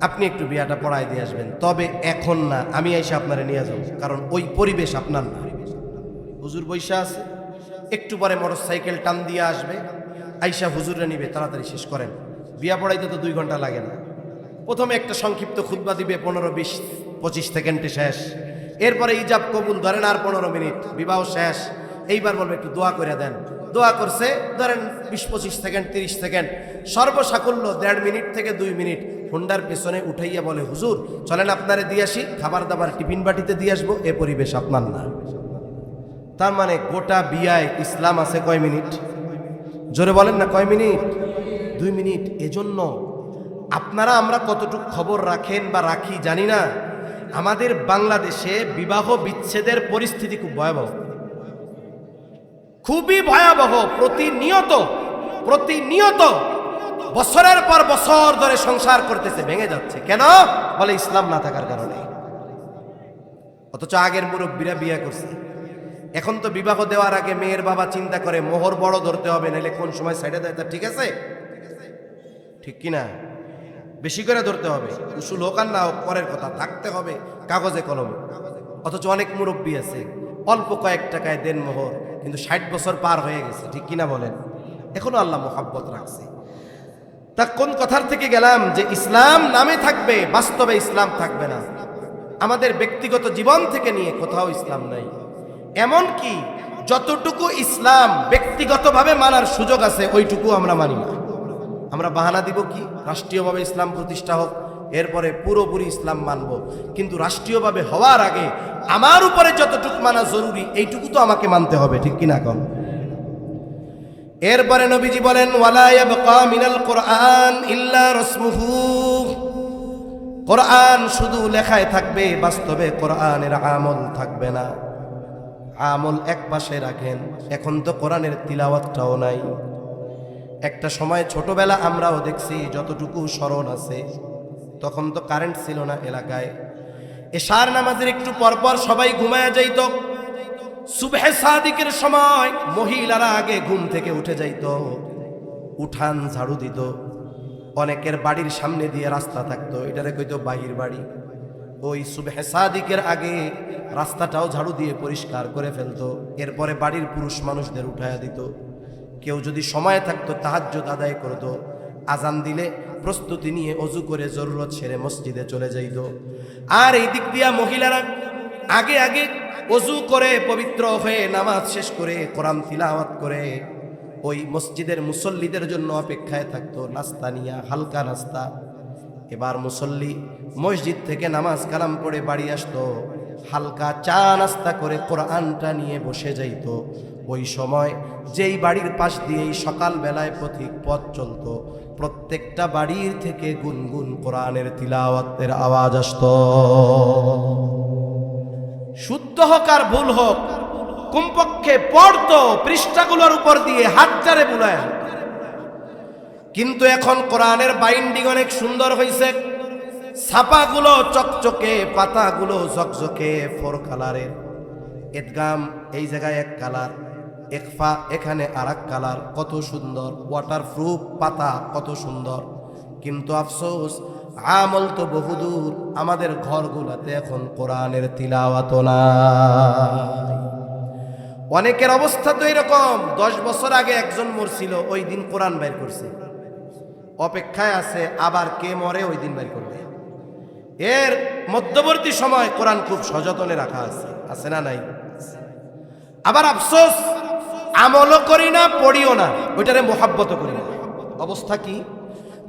আপনি একটু বিয়াটা পড়ায় দিয়ে আসবেন, তবে এখন না, আমি এসে আপনারে নিয়ে যাব, কারণ ওই পরিবেশ আপনার না। হুজুর বৈশা আছে, একটু পরে মোটরসাইকেল টান দিয়ে আসবে, আইসা হুজুরে নিবে, তাড়াতাড়ি শেষ করেন। বিয়া পড়াইতে তো 2 ঘন্টা লাগে না। প্রথমে একটা সংক্ষিপ্ত খুতবা দিবে, 15-20-25 সেকেন্ডে শেষ। এরপরে ইজাব কবুল ধরেন আর 15 মিনিট, বিবাহ শেষ। এইবার বলবে একটু দোয়া করে দেন। দোয়া করছে ধরেন 20-25 সেকেন্ড, 30 সেকেন্ড, সর্বসাকুল্য 1.5 মিনিট থেকে 2 মিনিট। হুন্ডার পেছনে উঠাইয়া বলে হুজুর চলেন আপনারে দিয়ে আসি, খাবার দাবার টিফিন বাটিতে দিয়ে আসবো, এ পরিবেশ আপনার না। তার মানে গোটা বিয়ায় ইসলাম আছে কয় মিনিট? জোরে বলেন না, কয় মিনিট? 2 মিনিট। এজন্য আপনারা আমরা কতটুকু খবর রাখেন বা রাখি জানি না, আমাদের বাংলাদেশে বিবাহ বিচ্ছেদের পরিস্থিতি খুব ভয়াবহ, খুবই ভয়াবহ। প্রতিনিয়ত বছরের পর বছর ধরে সংসার করতেছে, ভেঙে যাচ্ছে। কেন? বলে ইসলাম না থাকার কারণে। অথচ আগের মুরব্বীরা বিয়ে করছে। এখন তো বিবাহ দেওয়ার আগে মেয়ের বাবা চিন্তা করে মোহর বড় ধরতে হবে, নাহলে কোন সময় সাইডে দেয়, তা ঠিক আছে, ঠিক কিনা? বেশি করে ধরতে হবে, উসুল হোক আর না হোক পরের কথা, থাকতে হবে কাগজে কলমে। অথচ অনেক মুরব্বী আছে অল্প কয়েক টাকায় দেন মোহর, কিন্তু 60 বছর পার হয়ে গেছে, ঠিক কিনা বলেন? এখনো আল্লাহ মোহাব্বত রাখছে। তা কোন কথার থেকে গেলাম যে ইসলাম নামে থাকবে, বাস্তবে ইসলাম থাকবে না। আমাদের ব্যক্তিগত জীবন থেকে নিয়ে কোথাও ইসলাম নাই। এমন কি যতটুকু ইসলাম ব্যক্তিগতভাবে মানার সুযোগ আছে ওইটুকু আমরা মানি না। আমরা বাহানা দিব কি রাষ্ট্রীয়ভাবে ইসলাম প্রতিষ্ঠা হোক, এরপরে পুরোপুরি ইসলাম মানব। কিন্তু রাষ্ট্রীয়ভাবে হওয়ার আগে আমার উপরে যতটুকু মানা জরুরি এইটুকু তো আমাকে মানতে হবে, ঠিক কিনা কম? এরপরে নবীজি বলেন ওয়ালা ইয়াবকা মিনাল কুরআন ইল্লা রাসমুহু। কোরআন শুধু লেখায় থাকবে, বাস্তবে কোরআনের আমল থাকবে না। আমল এক পাশে রাখেন, এখন তো কোরআনের তিলাওয়াতটাও নাই। একটা সময় ছোটবেলা আমরাও দেখছি, যতটুকু স্মরণ আছে, তখন তো কারেন্ট ছিল না এলাকায়। এশার নামাজের একটু পরপর সবাই ঘুমায়া যাইত। সুবহে সাদিকের সময় মহিলারা আগে ঘুম থেকে উঠে যাইত, উঠান ঝাড়ু দিত। অনেকের বাড়ির সামনে দিয়ে রাস্তা থাকতো, এটারে কইতো বাহির বাড়ি। ওই সুবহে সাদিকের আগে রাস্তাটাও ঝাড়ু দিয়ে পরিষ্কার করে ফেলতো। এরপরে বাড়ির পুরুষ মানুষদের উঠায়া দিত। কেউ যদি সময় থাকতো তাহাজ্জুদ আদায় করতো। আজান দিলে প্রস্তুতি নিয়ে অজু করে জরুরত সেরে মসজিদে চলে যাইত। আর এই দিক দিয়া মহিলারা আগে আগে অজু করে পবিত্র হয়ে নামাজ শেষ করে কোরআন তিলাওয়াত করে ওই মসজিদের মুসল্লিদের জন্য অপেক্ষায় থাকতো, নাস্তা নিয়া, হালকা নাস্তা। এবার মুসল্লি মসজিদ থেকে নামাজ কালাম পড়ে বাড়ি আসতো, হালকা চা নাস্তা করে কোরআনটা নিয়ে বসে যাইত। ওই সময় যেই বাড়ির পাশ দিয়েই সকাল বেলায় পথিক পথ চলতো, প্রত্যেকটা বাড়ির থেকে গুনগুন কোরআনের তিলাওয়াতের আওয়াজ আসতো। শুদ্ধ হোক আর ভুল হোক, কমপক্ষে পড়তো, পৃষ্ঠাগুলোর উপর দিয়ে হাতটারে বুলায়। কিন্তু এখন কোরআনের বাইন্ডিং অনেক সুন্দর হয়েছে, ছাপাগুলো চকচকে, পাতাগুলো ঝকঝকে 4 কালারের। এদগাম এই জায়গায় 1 কালার, একফা, এখানে আরেক কালার, কত সুন্দর, ওয়াটারপ্রুফ পাতা, কত সুন্দর। কিন্তু আফসোস, আমল তো বহুদূর, আমাদের ঘরগুলোতে এখন কোরআনের তিলাওয়াত নাই। অনেকের অবস্থা তো এরকম, 10 বছর আগে একজন মরছিল, ওই দিন কোরআন বের করছে, অপেক্ষায় আছে আবার কে মরে ওই দিন বের করবে। এর মধ্যবর্তী সময় কোরআন খুব সযতনে রাখা আছে না নাই? আবার আফসোস, আমলও করি না, পড়িও না, ওইটারে মোহাব্বত করি না। অবস্থা কি?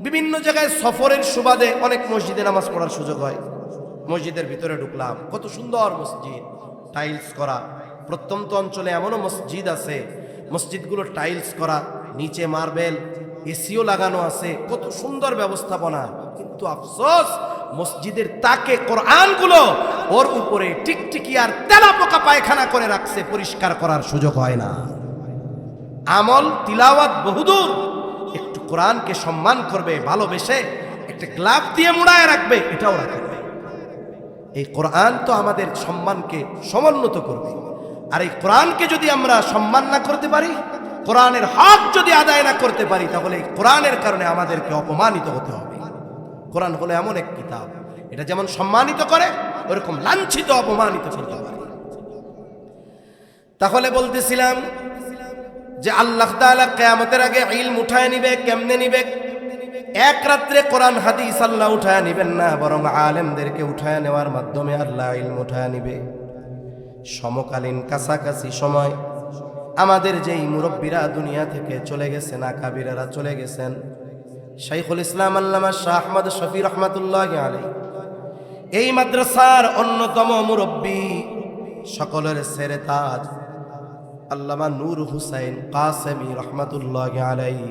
বিভিন্ন জায়গায় সফরের সুবাদে অনেক মসজিদে নামাজ পড়ার সুযোগ হয়। মসজিদের ভিতরে ঢুকলাম, কত সুন্দর মসজিদ, টাইলস করা। প্রত্যন্ত অঞ্চলে এমনও মসজিদ আছে, মসজিদগুলো টাইলস করা, নিচে মার্বেল, এসিও লাগানো আছে, কত সুন্দর ব্যবস্থাপনা। কিন্তু আফসোস, মসজিদের তাকে কোরআনগুলো ওর উপরে টিকটিকি আর তেলাপোকা পায়খানা করে রাখছে, পরিষ্কার করার সুযোগ হয় না। আমল তিলাওয়াত বহুদূর, একটু কোরআনকে সম্মান করবে, ভালোবেসে একটা গ্লাভ দিয়ে মুড়ায় রাখবে, এটাও রাখবে। এই কোরআন তো আমাদের সম্মানকে সমুন্নত করবে। আর এই কোরআনকে যদি আমরা সম্মান না করতে পারি, কোরআনের হক যদি আদায় না করতে পারি, তাহলে এই কোরআনের কারণে আমাদেরকে অপমানিত হতে হবে। কোরআন হলো এমন এক কিতাব, এটা যেমন সম্মানিত করে, ওরকম লাঞ্ছিত, অপমানিত করতে পারে। তাহলে বলতেছিলাম যে আল্লাহ তাআলা কিয়ামতের আগে ইলম উঠায় নিবে। কেমনে নিবে? এক রাত্রে কোরআন হাদিস আল্লাহ উঠায় নিবেন না, বরং আলেমদেরকে উঠায় নেওয়ার মাধ্যমে আল্লাহ ইলম উঠায় নিবে। সমকালীন কাছাকাছি সময় আমাদের যেই মুরব্বীরা দুনিয়া থেকে চলে গেছেন, আকাবিরেরা চলে গেছেন, শাইখুল ইসলাম আল্লামা শাহ আহমদ শফি রহমাতুল্লাহি আলাইহি, এই মাদ্রাসার অন্যতম মুরব্বী, সকলের সেরে তাজ আল্লামা নূর হুসাইন কাসেমি রহমাতুল্লাহি আলাইহি,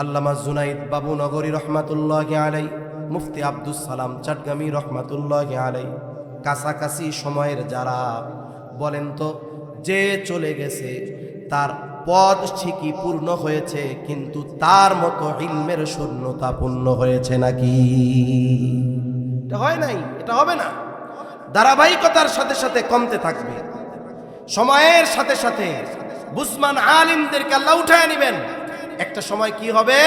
আল্লামা জুনাইদ বাবু নগরী রহমাতুল্লাহি আলাইহি, মুফতি আব্দুস সালাম চটগামি রহমাতুল্লাহি আলাইহি, কাছাকাছি সময়ের যারা, বলেন তো, যে চলে গেছে তার পদ ঠিকই পূর্ণ হয়েছে, কিন্তু তার মতো ইলমের শূন্যতা পূর্ণ হয়েছে নাকি? এটা হয় নাই, এটা হবে না। ধারাবাহিকতার সাথে সাথে কমতে থাকবে। সময়ের সাথে সাথে বুঝমান আলিমদেরকে আল্লাহ উঠায় নেবেন। একটা সময় কি হবে,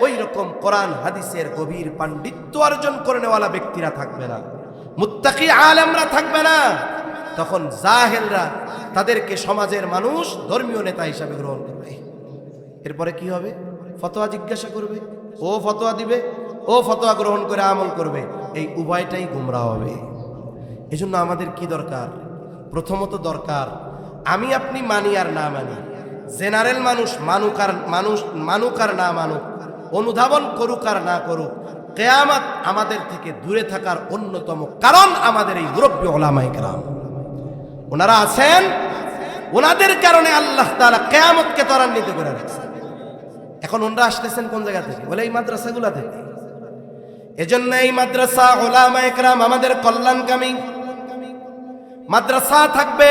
ওই রকম কোরআন হাদিসের গভীর পাণ্ডিত্য অর্জন করে নেওয়ালা ব্যক্তিরা থাকবে না, মুত্তাকি আলেমরা থাকবে না। তখন জাহেলরা তাদেরকে সমাজের মানুষ ধর্মীয় নেতা হিসাবে গ্রহণ করবে। এরপরে কি হবে? ফতোয়া জিজ্ঞাসা করবে, ও ফতোয়া দিবে, ও ফতোয়া গ্রহণ করে আমল করবে। এই উভয়টাই গুমরাহ হবে। এজন্য আমাদের কি দরকার? প্রথমত দরকার, আমি আপনি মানি আর না মানি, জেনারেল মানুষ মানুক আর না মানুক, অনুধাবন করুক আর না করুক, কিয়ামত আমাদের থেকে দূরে থাকার অন্যতম কারণ আমাদের এই মুরব্বী উলামায়ে কেরাম। ওনারা আছেন, ওনাদের কারণে আল্লাহ তাআলা কিয়ামতকে ত্বরান্বিত করে রাখছেন। এখন ওনারা আসতেছেন কোন জায়গা থেকে? বলে এই মাদ্রাসাগুলা থেকে। এজন্য এই মাদ্রাসা উলামায়ে কেরাম আমাদের কল্যাণকামী। মাদ্রাসা থাকবে,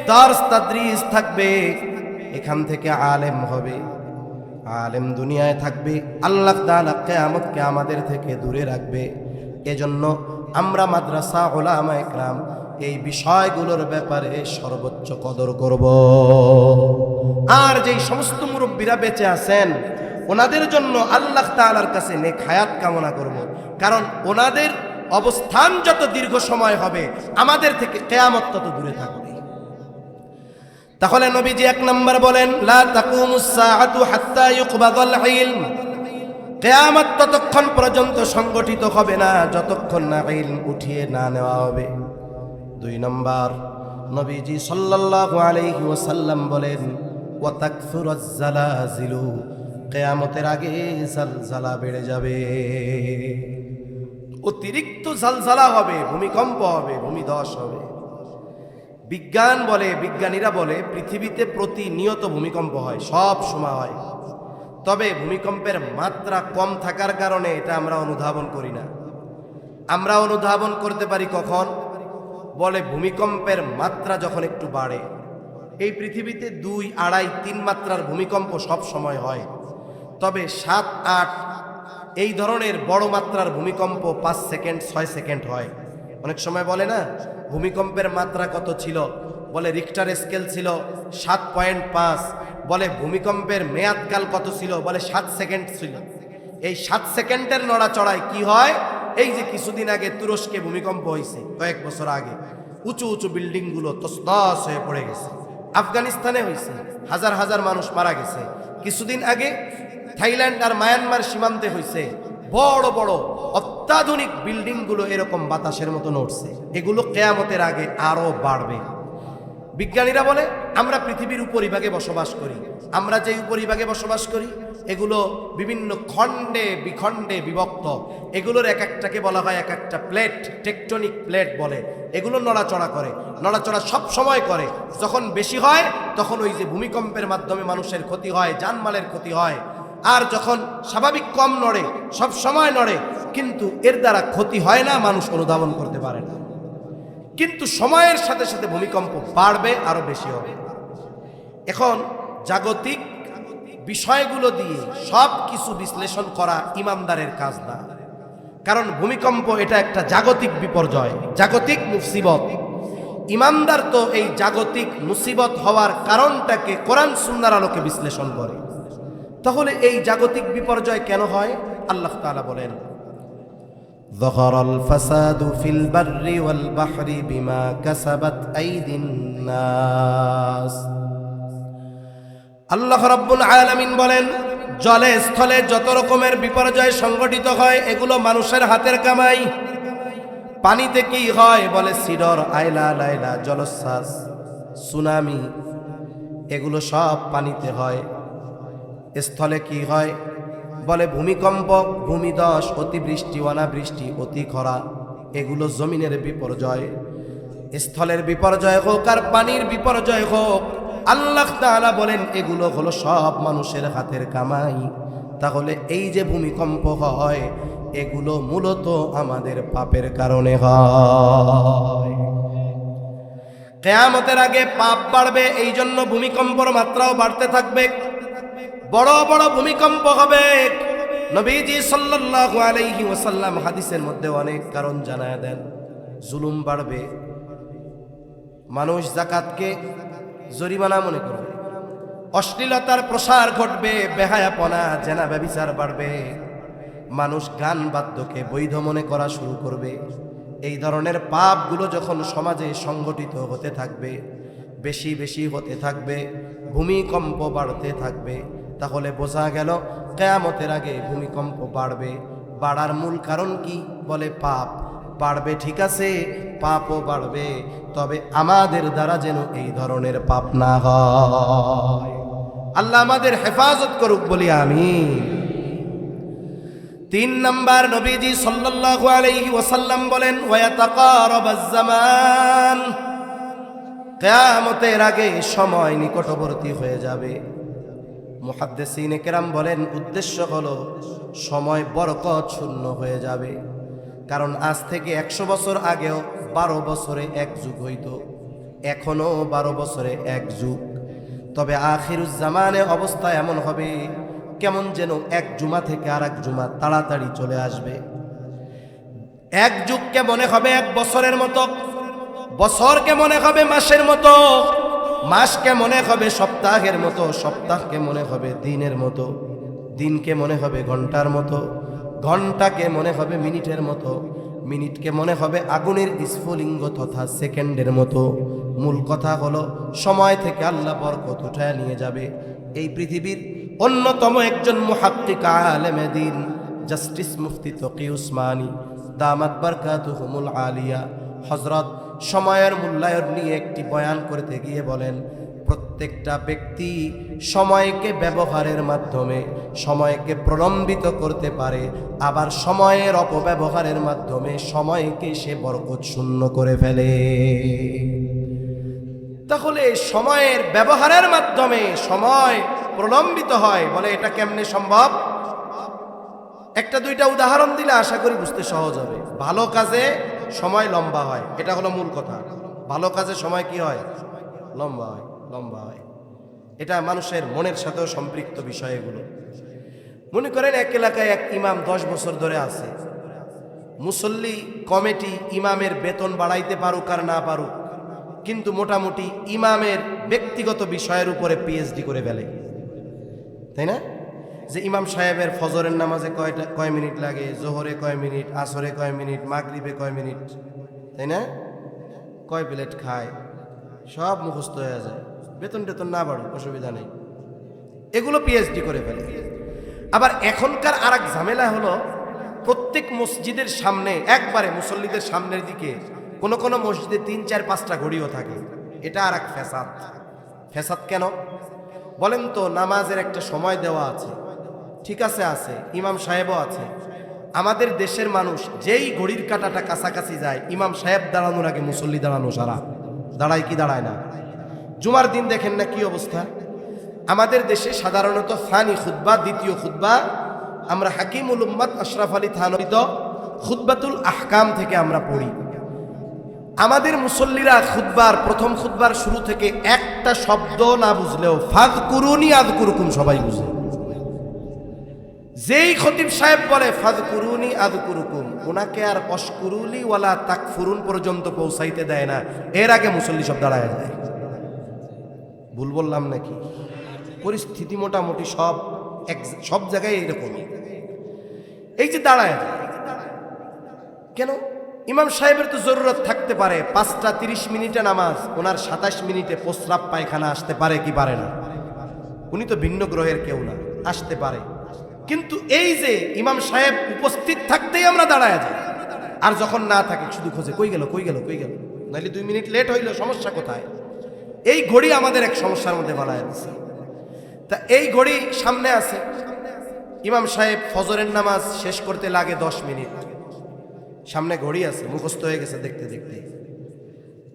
দারস তাদরিস থাকবে, এখান থেকে আলেম হবে, আলেম দুনিয়ায় থাকবে, আল্লাহ তাআলা কিয়ামতকে আমাদের থেকে দূরে রাখবে। এজন্য আমরা মাদ্রাসা উলামায়ে কেরাম এই বিষয়গুলোর ব্যাপারে সর্বোচ্চ কদর করব। আর যেই সমস্ত মুরব্বীরা বেঁচে আছেন, ওনাদের জন্য আল্লাহ তাআলার কাছে নেক হায়াত কামনা করব। কারণ ওনাদের অবস্থান যত দীর্ঘ সময় হবে, আমাদের থেকে কিয়ামত তত দূরে থাকবে। তাহলে নবীজি 1 নম্বর বলেন, লা তাকুমুস সাআতু হাত্তা ইউকবাদাল ইলম। কিয়ামত ততক্ষণ পর্যন্ত সংগঠিত হবে না যতক্ষণ না ইলম উঠিয়ে না নেওয়া হবে। 2 নম্বর, নবীজি সাল্লাল্লাহু আলাইহি ওয়াসাল্লাম বলেন, ওয়া তাকসুরাজ জালাজিলু। কিয়ামতের আগে জালজালা বেড়ে যাবে, অতিরিক্ত জালজালা হবে, ভূমিকম্প হবে, ভূমিধস হবে। বিজ্ঞান বলে, বিজ্ঞানীরা বলে, পৃথিবীতে প্রতিনিয়ত ভূমিকম্প হয়, সব সময় হয়। তবে ভূমিকম্পের মাত্রা কম থাকার কারণে এটা আমরা অনুধাবন করি না। আমরা অনুধাবন করতে পারি কখন? বলে ভূমিকম্পের মাত্রা যখন একটু বাড়ে। এই পৃথিবীতে 2, 2.5, 3 মাত্রার ভূমিকম্প সব সময় হয়। তবে 7, 8 এই ধরনের বড় মাত্রার ভূমিকম্প 5 সেকেন্ড 6 সেকেন্ড হয়। অনেক সময় বলে না, ভূমিকম্পের মাত্রা কত ছিল? বলে রিক্টার স্কেল ছিল 7.5। বলে ভূমিকম্পের মেয়াদকাল কত ছিল, বলে 7 সেকেন্ড ছিল। এই 7 সেকেন্ডের নড়াচড়ায় কি হয়, এই যে কিছুদিন আগে তুরস্কে ভূমিকম্প হয়েছে, কয়েক বছর আগে, উঁচু উঁচু বিল্ডিং গুলো তছনছ হয়ে পড়ে গেছে। আফগানিস্তানে হয়েছে, হাজার হাজার মানুষ মারা গেছে। কিছুদিন আগে থাইল্যান্ড আর মায়ানমার সীমান্তে হয়েছে, বড় বড় অত্যাধুনিক বিল্ডিং গুলো এরকম বাতাসের মতো নড়ছে। এগুলো কিয়ামতের আগে আরো বাড়বে। বিজ্ঞানীরা বলে আমরা পৃথিবীর উপরিভাগে বসবাস করি। আমরা যে উপরিভাগে বসবাস করি এগুলো বিভিন্ন খণ্ডে বিখণ্ডে বিভক্ত। এগুলোর এক একটাকে বলা হয় এক একটা প্লেট, টেকটনিক প্লেট বলে। এগুলো নড়াচড়া করে, নড়াচড়া সব সময় করে। যখন বেশি হয় তখন ওই যে ভূমিকম্পের মাধ্যমে মানুষের ক্ষতি হয়, জানমালের ক্ষতি হয়। আর যখন স্বাভাবিক কম নড়ে, সব সময় নড়ে, কিন্তু এর দ্বারা ক্ষতি হয় না, মানুষ অনুধাবন করতে পারে না। কিন্তু সময়ের সাথে সাথে ভূমিকম্প বাড়বে, আরো বেশি হবে। এখন জাগতিক বিষয়গুলো দিয়ে সব কিছু বিশ্লেষণ করা ইমানদারের কাজ না, কারণ ভূমিকম্প এটা একটা জাগতিক বিপর্যয়, জাগতিক মুসিবত। ইমানদার তো এই জাগতিক মুসিবত হওয়ার কারণটাকে কোরআন সুন্নাহর আলোকে বিশ্লেষণ করে। তাহলে এই জাগতিক বিপর্যয় কেন হয়? আল্লাহ তাআলা বলেন, ظهر الفساد في البر والبحر بما كسبت أيدي الناس। আল্লাহ রাব্বুল আলামিন বলেন, জলে স্থলে যত রকমের বিপর্যয় সংঘটিত হয় এগুলো মানুষের হাতের কামাই। পানিতে কি হয়? বলে সিডর, আইলা, লাইলা, জলোচ্ছ্বাস, সুনামি, এগুলো সব পানিতে হয়। স্থলে কি হয়? বলে ভূমিকম্প, ভূমিধস, অতিবৃষ্টি, অনাবৃষ্টি, অতি খরা, এগুলো জমিনের বিপর্যয়। স্থলের বিপর্যয় হোক আর পানির বিপর্যয় হোক, আল্লাহ তাআলা বলেন এগুলো হলো সব মানুষের হাতের কামাই। তাহলে এই যে ভূমিকম্প হয় এগুলো মূলত আমাদের পাপের কারণে হয়। কিয়ামতের আগে পাপ বাড়বে, এই জন্য ভূমিকম্পের মাত্রাও বাড়তে থাকবে। বড় বড় ভূমিকম্প হবে। নবীজি সাল্লাল্লাহু আলাইহি ওয়াসাল্লাম হাদিসের মধ্যে অনেক কারণ জানায় দেন। জুলুম বাড়বে, মানুষ যাকাতকে জরিমানা মনে করবে, অশ্লীলতার প্রসার ঘটবে, বেহায়াপনা, জেনা ব্যভিচার বাড়বে, মানুষ গান বাদ্যকে বৈধ মনে করা শুরু করবে। এই ধরনের পাপগুলো যখন সমাজে সংগঠিত হতে থাকবে, বেশি বেশি হতে থাকবে, ভূমিকম্প বাড়তে থাকবে, তাহলে বোঝা গেল কিয়ামতের আগে ভূমিকম্প বাড়বে। বাড়ার মূল কারণ কি? বলে পাপ বাড়বে। ঠিক আছে, পাপও বাড়বে, তবে আমাদের দ্বারা যেন এই ধরনের পাপ না হয়। আল্লাহ আমাদের হেফাজত করুক, বলি আমিন। 3 নাম্বার, নবীজি সাল্লাল্লাহু আলাইহি ওয়াসাল্লাম বলেন, ওয়ায়াতাকারাবাজ জামান, কিয়ামতের আগে সময় নিকটবর্তী হয়ে যাবে। মুহাদ্দিসিনে কেরাম বলেন উদ্দেশ্য হলো সময় বরকত শূন্য হয়ে যাবে। কারণ আজ থেকে 100 বছর আগেও 12 বছরে এক যুগ হইত, এখনো 12 বছরে এক যুগ। তবে আখিরুজ জামানে অবস্থা এমন হবে কেমন যেন এক জুমা থেকে আর এক জুমা তাড়াতাড়ি চলে আসবে। এক যুগকে মনে হবে 1 বছরের মতো, বছরকে মনে হবে মাসের মতো, মাসকে মনে হবে সপ্তাহের মতো, সপ্তাহকে মনে হবে দিনের মতো, দিনকে মনে হবে ঘন্টার মতো, ঘন্টাকে মনে হবে মিনিটের মতো, মিনিটকে মনে হবে আগুনের স্ফুলিঙ্গ তথা সেকেন্ডের মতো। মূল কথা হলো সময় থেকে আল্লাহ বরকত উঠায় নিয়ে যাবে। এই পৃথিবীর অন্যতম একজন মুহাক্কিক আলেমে দ্বীন জাস্টিস মুফতি তকি উসমানী দামাত বারকাতুহুমুল আলিয়া হযরত সময়ের মূল্যায়ন নিয়ে একটি বয়ান করতে গিয়ে বলেন, প্রত্যেকটা ব্যক্তি সময়কে ব্যবহারের মাধ্যমে সময়কে প্রলম্বিত করতে পারে, আবার সময়ের অপব্যবহারের মাধ্যমে সময়কে সে বরকত শূন্য করে ফেলে। তাহলে সময়ের ব্যবহারের মাধ্যমে সময় প্রলম্বিত হয়, বলে এটা কেমনে সম্ভব? একটা দুইটা উদাহরণ দিলে আশা করি বুঝতে সহজ হবে। ভালো কাজে সময় লম্বা হয়, এটা হলো মূল কথা। ভালো কাজে সময় কি হয়? লম্বা হয়, লম্বা হয়। এটা মানুষের মনের সাথেও সম্পৃক্ত বিষয়। এগুলো মনে করেন এক এলাকায় এক ইমাম 10 বছর ধরে আছে। মুসল্লি কমিটি ইমামের বেতন বাড়াইতে পারুক আর না পারুক, কিন্তু মোটামুটি ইমামের ব্যক্তিগত বিষয়ের উপরে পিএইচডি করে ফেলে, তাই না? যে ইমাম সাহেবের ফজরের নামাজে কয় মিনিট লাগে, জোহরে কয় মিনিট, আসরে কয় মিনিট, মাগরিবে কয় মিনিট, তাই না? কয় প্লেট খায়, সব মুখস্থ হয়ে যায়। বেতন টেতন না বাড়ুক, অসুবিধা নেই, এগুলো পিএইচডি করে ফেলে। আবার এখনকার আর এক ঝামেলা হলো, প্রত্যেক মসজিদের সামনে একবারে মুসল্লিদের সামনের দিকে কোন কোন মসজিদে 3, 4, 5টা ঘড়িও থাকে। এটা আর এক ফ্যাসাদ। ফ্যাসাদ কেন বলেন তো? নামাজের একটা সময় দেওয়া আছে, ঠিক আছে, আছে, ইমাম সাহেবও আছে। আমাদের দেশের মানুষ যেই ঘড়ির কাঁটাটা কাছাকাছি যায়, ইমাম সাহেব দাঁড়ানোর আগে মুসল্লি দাঁড়ানো সারা দাঁড়ায় কি দাঁড়ায় না? জুমার দিন দেখেন না কি অবস্থা। আমাদের দেশে সাধারণত ফানি খুতবা, দ্বিতীয় খুতবা আমরা হাকিমুল উম্মাত আশরাফ আলী থানবিত খুতবাতুল আহকাম থেকে আমরা পড়ি। আমাদের মুসল্লিরা খুতবার প্রথম খুতবার শুরু থেকে একটা শব্দ না বুঝলেও ফাযকুরুনি আযকুরুকুম সবাই বুঝে। যেই খতিব সাহেব বলে ফাযকুরুনি আযকুরুকুম, ওনাকে আর অশকুরুলি ওয়ালা তাকফুরুন পর্যন্ত পৌঁছাইতে দেয় না, এর আগে মুসল্লি সব দাঁড়ায় যায়। ভুল বললাম নাকি? পরিস্থিতি মোটামুটি সব জায়গায় এইরকম। এই যে দাঁড়ায় কেন? ইমাম সাহেবের তো জরুরত থাকতে পারে, 5টা 30 মিনিটে নামাজ, ওনার 27 মিনিটে প্রস্রাব পায়খানা আসতে পারে কি পারে না? উনি তো ভিন্ন গ্রহের কেউ না, আসতে পারে। কিন্তু এই যে ইমাম সাহেব উপস্থিত থাকতেই আমরা দাঁড়ায় যাই, আর যখন না থাকে শুধু খোঁজে কই গেল কই গেল কই গেল, নাহলে 2 মিনিট লেট হইল, সমস্যা কোথায়? এই ঘড়ি আমাদের এক সমস্যার মধ্যে বাড়ায় দিচ্ছে। তা এই ঘড়ি সামনে আছে, ইমাম সাহেব ফজরের নামাজ শেষ করতে লাগে 10 মিনিট, সামনে ঘড়ি আছে, মুখস্থ হয়ে গেছে দেখতে দেখতে।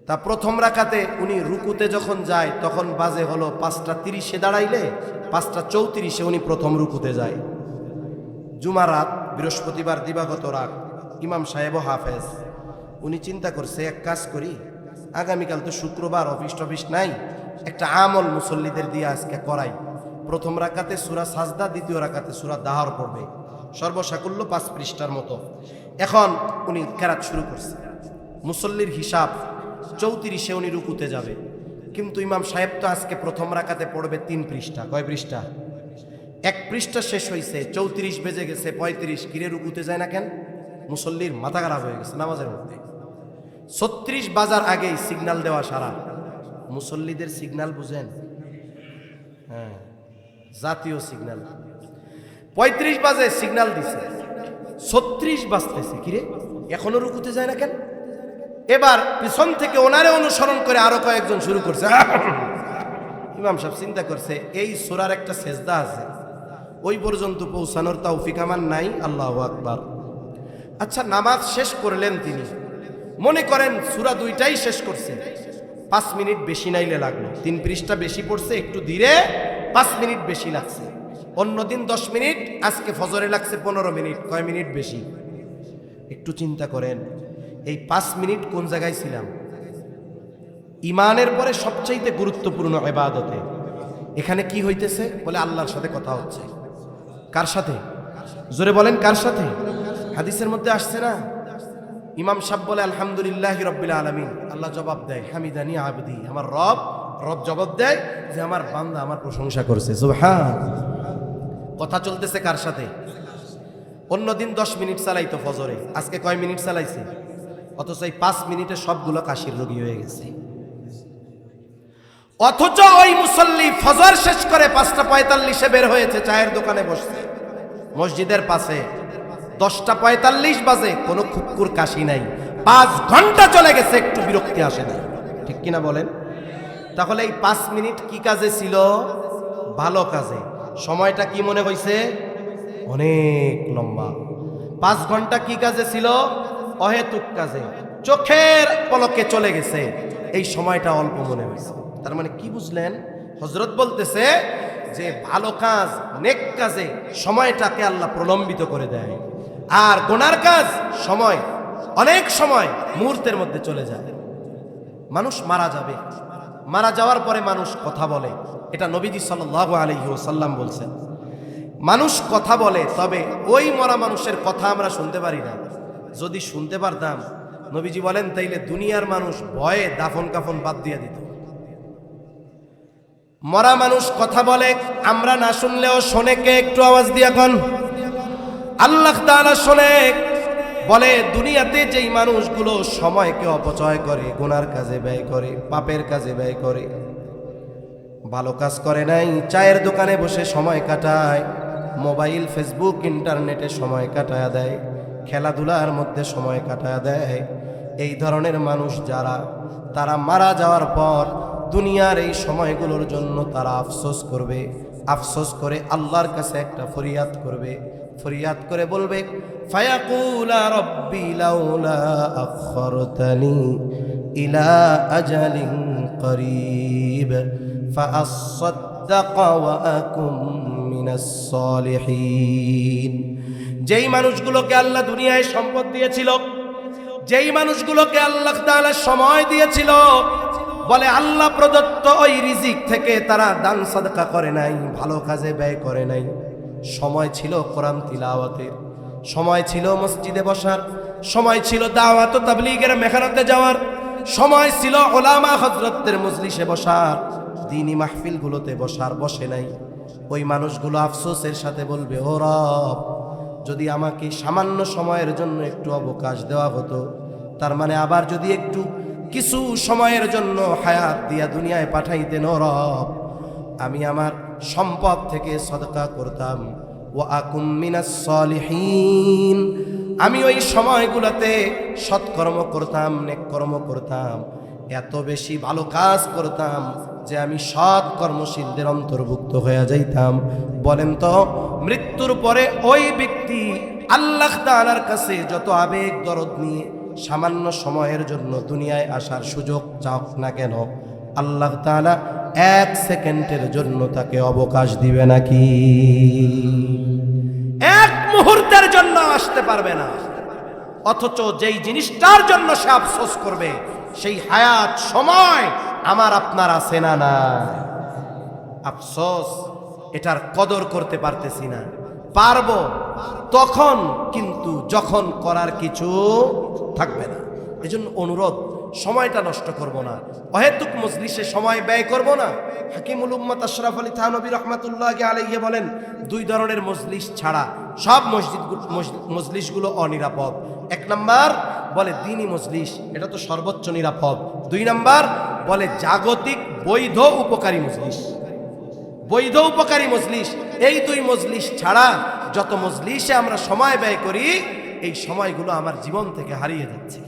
তা প্রথম রাকাতে উনি রুকুতে যখন যায় তখন বাজে হলো 5টা 30-এ, দাঁড়াইলে 5টা 34-এ উনি প্রথম রুকুতে যায়। জুমার রাত, বৃহস্পতিবার দিবাগত রাত, ইমাম সাহেবও হাফেজ। উনি চিন্তা করছে এক কাজ করি, আগামীকাল তো শুক্রবার, অফিস টফিস নাই, একটা আমল মুসল্লিদের দিয়ে আজকে করাই। প্রথম রাকাতে সূরা সাজদা, দ্বিতীয় রাকাতে সূরা দাহর পড়বে, সর্বসাকুল্য 5 পৃষ্ঠার মতো। এখন উনি কেরাত শুরু করছে, মুসল্লির হিসাব 34-এ উনি রুকুতে যাবে। কিন্তু ইমাম সাহেব তো আজকে প্রথম রাকাতে পড়বে 3 পৃষ্ঠা। কয় পৃষ্ঠা? 1 পৃষ্ঠা শেষ হয়েছে, 34 বেজে গেছে, 35 কিরে রুকুতে যায় না কেন? মুসল্লির মাথা খারাপ হয়ে গেছে নামাজের মধ্যে। 36 বাজার আগেই সিগন্যাল দেওয়া সারা। মুসল্লিদের সিগন্যাল বুঝেন? হ্যাঁ, জাতীয় সিগন্যাল। 35 বাজে সিগন্যাল দিছে, 36 বাজতেছে, কিরে এখনো রুকুতে যায় না কেন? এবার পিছন থেকে ওনারে অনুসরণ করে আরো কয়েকজন শুরু করছে। ইমাম সাহেব চিন্তা করছে এই সূরার একটা সেজদা আছে, ওই পর্যন্ত পৌঁছানোর তৌফিক আমার নাই। আল্লাহু আকবার। আচ্ছা, নামাজ শেষ করলেন তিনি, মনে করেন সূরা 2টাই শেষ করছে, 5 মিনিট বেশি নাইলে লাগলো, 3 পৃষ্ঠা বেশি পড়ছে, একটু ধীরে 5 মিনিট বেশি লাগছে। অন্যদিন 10 মিনিট, আজকে ফজরে লাগছে 15 মিনিট, কয় মিনিট বেশি? একটু চিন্তা করেন, এই 5 মিনিট কোন জায়গায় ছিলাম? ইমানের পরে সবচাইতে গুরুত্বপূর্ণ ইবাদতে। এখানে কি হইতেছে? বলে আল্লাহর সাথে কথা হচ্ছে। কার সাথে? জোরে বলেন, কার সাথে? হাদিসের মধ্যে আসছে না, ইমাম সাহেব বলে আলহামদুলিল্লাহি রাব্বিল আলামিন, আল্লাহ জবাব দেয় হামিদানি আবদি, আমার রব জবাব দেয় যে আমার বান্দা আমার প্রশংসা করছে। সুবহান। কথা চলতেছে কার সাথে? অন্যদিন 10 মিনিট চালাইতো ফজরে, আজকে কয় মিনিট চালাইছে? অথচ এই 5 মিনিটে সবগুলো কাশির রোগী হয়ে গেছে। অথচ ওই মুসল্লি ফজর শেষ করে 5টা 45-এ বের হয়েছে, চায়ের দোকানে বসছে মসজিদের পাশে, 10টা 45 বাজে, কোনো কুকুর কাশি নাই, 5 ঘন্টা চলে গেছে, একটু বিরক্তি আসে না, ঠিক কিনা বলেন? তাহলে এই 5 মিনিট কি কাজে ছিল? ভালো কাজে। সময়টা কি মনে হইছে? অনেক লম্বা। 5 ঘন্টা কি কাজে ছিল? অহেতুক কাজে, চোখের পলকে চলে গেছে, এই সময়টা অল্প মনে হয়েছে। তার মানে কি বুঝলেন? হযরত বলতেছে যে ভালো কাজ, নেক কাজে সময়টাকে আল্লাহ প্রলম্বিত করে দেয়, আর গুনার কাজ সময় অনেক সময় মুহূর্তের মধ্যে চলে যায়। মানুষ মারা যাবে, মারা যাওয়ার পরে মানুষ কথা বলে, এটা নবীজি সাল্লাল্লাহু আলাইহি ওয়াসাল্লাম বলছেন। মানুষ কথা বলে, তবে ওই মরা মানুষের কথা আমরা শুনতে পারি না। যদি শুনতে পারতাম নবীজি বলেন তাইলে দুনিয়ার মানুষ ভয়ে দাফন কাফন বাদ দিয়ে দিত। মরা মানুষ কথা বলে, আমরা না শুনলেও শোনে কে? একটু আওয়াজ দিয়ে এখন। আল্লাহ তাআলা শোনে। বলে দুনিয়াতে যেই মানুষগুলো সময়কে অপচয় করে, গুনার কাজে ব্যয় করে, পাপের কাজে ব্যয় করে, ভালো কাজ করে নাই, চায়ের দোকানে বসে সময় কাটায়, মোবাইল ফেসবুক ইন্টারনেটে সময় কাটায় দেয়, খেলাধুলার মধ্যে সময় কাটায় দেয়, এই ধরনের মানুষ যারা, তারা মারা যাওয়ার পর দুনিয়ার এই সময়গুলোর জন্য তারা আফসোস করবে। আফসোস করে আল্লাহর কাছে একটা ফরিয়াদ করবে। ফরিয়াদ করে বলবে, ফায়াকুলা রব্বি লাউলা আখরতানি ইলা আজালিন করিব ফাআসসাদ্দাক ওয়া আকুম মিনাস সালিহিন। যেই মানুষগুলোকে আল্লাহ দুনিয়ায় সম্পদ দিয়েছিল, যেই মানুষগুলোকে আল্লাহ তাআলা সময় দিয়েছিল, বলে আল্লাহ প্রদত্ত ওই রিজিক থেকে তারা দান সাদকা করে নাই, ভালো কাজে ব্যয় করে নাই। সময় ছিল কোরআন তিলাওয়াতের, সময় ছিল মসজিদে বসার, সময় ছিল দাওয়াত ও তাবলীগের মেহনতে যাওয়ার, সময় ছিল উলামা হযরতদের মজলিসে বসার, দ্বীনি মাহফিলগুলোতে বসার, বসে নাই। ওই মানুষগুলো আফসোসের সাথে বলবে, ও রব, যদি আমাকে সামান্য সময়ের জন্য একটু অবকাশ দেওয়া হতো, তার মানে আবার যদি একটু কিছু সময়ের জন্য হায়াত দিয়া দুনিয়ায় পাঠাইতেন, ও রব, আমি আমার সম্পদ থেকে সদকা করতাম, ওয়া আকুম মিনাস সালিহিন, আমি ওই সময়গুলোতে সৎকর্ম করতাম, নেক কর্ম করতাম, এত বেশি ভালো কাজ করতাম যে আমি সৎ কর্মশীলদের অন্তর্ভুক্ত হয়ে যাইতাম। বলেন তো, মৃত্যুর পরে ওই ব্যক্তি আল্লাহ তাআলার কাছে যত আবেগ দরদ নিয়ে সামান্য সময়ের জন্য দুনিয়ায় আসার সুযোগ চাওক না কেন, আল্লাহ তাআলা এক সেকেন্ডের জন্য তাকে অবকাশ দিবে নাকি? এক মুহূর্তের জন্য আসতে পারবে না। অথচ যেই জিনিসটার জন্য সে আফসোস করবে, সেই হায়াত সময় আমার আপনার আছে না? না, আফসোস, এটার কদর করতে পারতেছি না। পারবো তখন, কিন্তু যখন করার কিছু থাকবে না। এজন্য অনুরোধ, সময়টা নষ্ট করব না, অহেতুক মজলিসে সময় ব্যয় করব না। হাকিমুল উম্মাত আশরাফ আলী থানভী রহমাতুল্লাহি আলাইহি বলেন, দুই ধরনের মজলিস ছাড়া সব মজলিসগুলো অনিরাপদ। এক নাম্বার বলে দ্বীনি মজলিস, এটা তো সর্বোচ্চ নিরাপদ। দুই নাম্বার বলে জাগতিক বৈধ উপকারী মজলিস। বৈধ উপকারী মজলিস, এই দুই মজলিস ছাড়া যত মজলিসে আমরা সময় ব্যয় করি, এই সময়গুলো আমার জীবন থেকে হারিয়ে যাচ্ছে।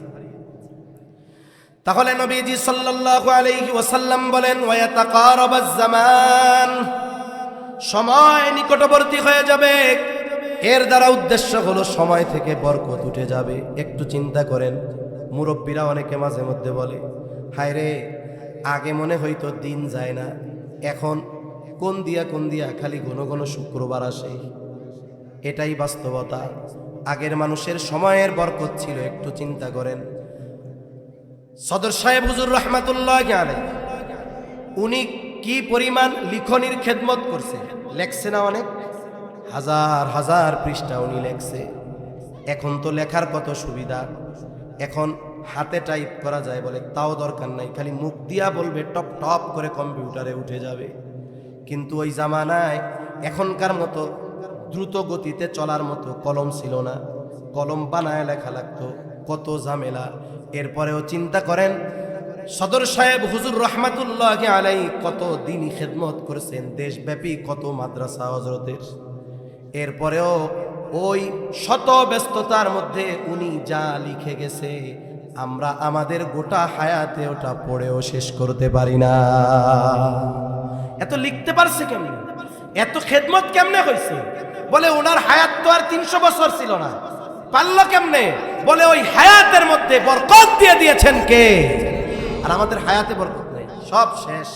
তাহলে নবীজি সাল্লাল্লাহু আলাইহি ওয়াসাল্লাম বলেন, ওয়ায়াতাকারাবাজ জামান, সময় নিকটবর্তী হয়ে যাবে। এর দ্বারা উদ্দেশ্য হলো সময় থেকে বরকত উঠে যাবে। একটু চিন্তা করেন, মুরব্বীরা অনেকে মাঝে মধ্যে বলে, হায় রে, আগে মনে হইতো দিন যায় না, এখন কোন দিয়া খালি ঘন ঘন শুক্রবার আসে। এটাই বাস্তবতা। আগের মানুষের সময়ের বরকত ছিল। একটু চিন্তা করেন, সদর সাহেব হুজুর রহমাতুল্লাহি আলাইহি, উনি কি পরিমাণ লিখনির খেদমত করছে, লেখছে না? অনেক হাজার হাজার পৃষ্ঠা উনি লেখছে। এখন তো লেখার কত সুবিধা, এখন হাতে টাইপ করা যায়, বলে তাও দরকার নাই, খালি মুখ দিয়া বলবে, টপ টপ করে কম্পিউটারে উঠে যাবে। কিন্তু ওই জামানায় এখনকার মতো দ্রুত গতিতে চলার মতো কলম ছিল না, কলম বানায় লেখা লাগতো, কত ঝামেলা। এরপরেও চিন্তা করেন, সদর সাহেব হুজুর রহমাতুল্লাহি আলাইহি কত দ্বীনি খেদমত করেছেন, দেশব্যাপী কত মাদ্রাসা হযরতের। এরপরেও ওই শত ব্যস্ততার মধ্যে উনি যা লিখে গেছে, আমরা আমাদের গোটা হায়াতে ওটা পড়েও শেষ করতে পারি না। এত লিখতে পারছে কেমনে? এত খেদমত কেমনে হয়েছে? বলে ওনার হায়াত তো আর 300 বছর ছিল না, পারলো কেমনে? বলে ওই হায়াতের মধ্যে বরকত দিয়ে দিয়েছেন কে? আর আমাদের হায়াতে বরকত নেই, সব শেষ।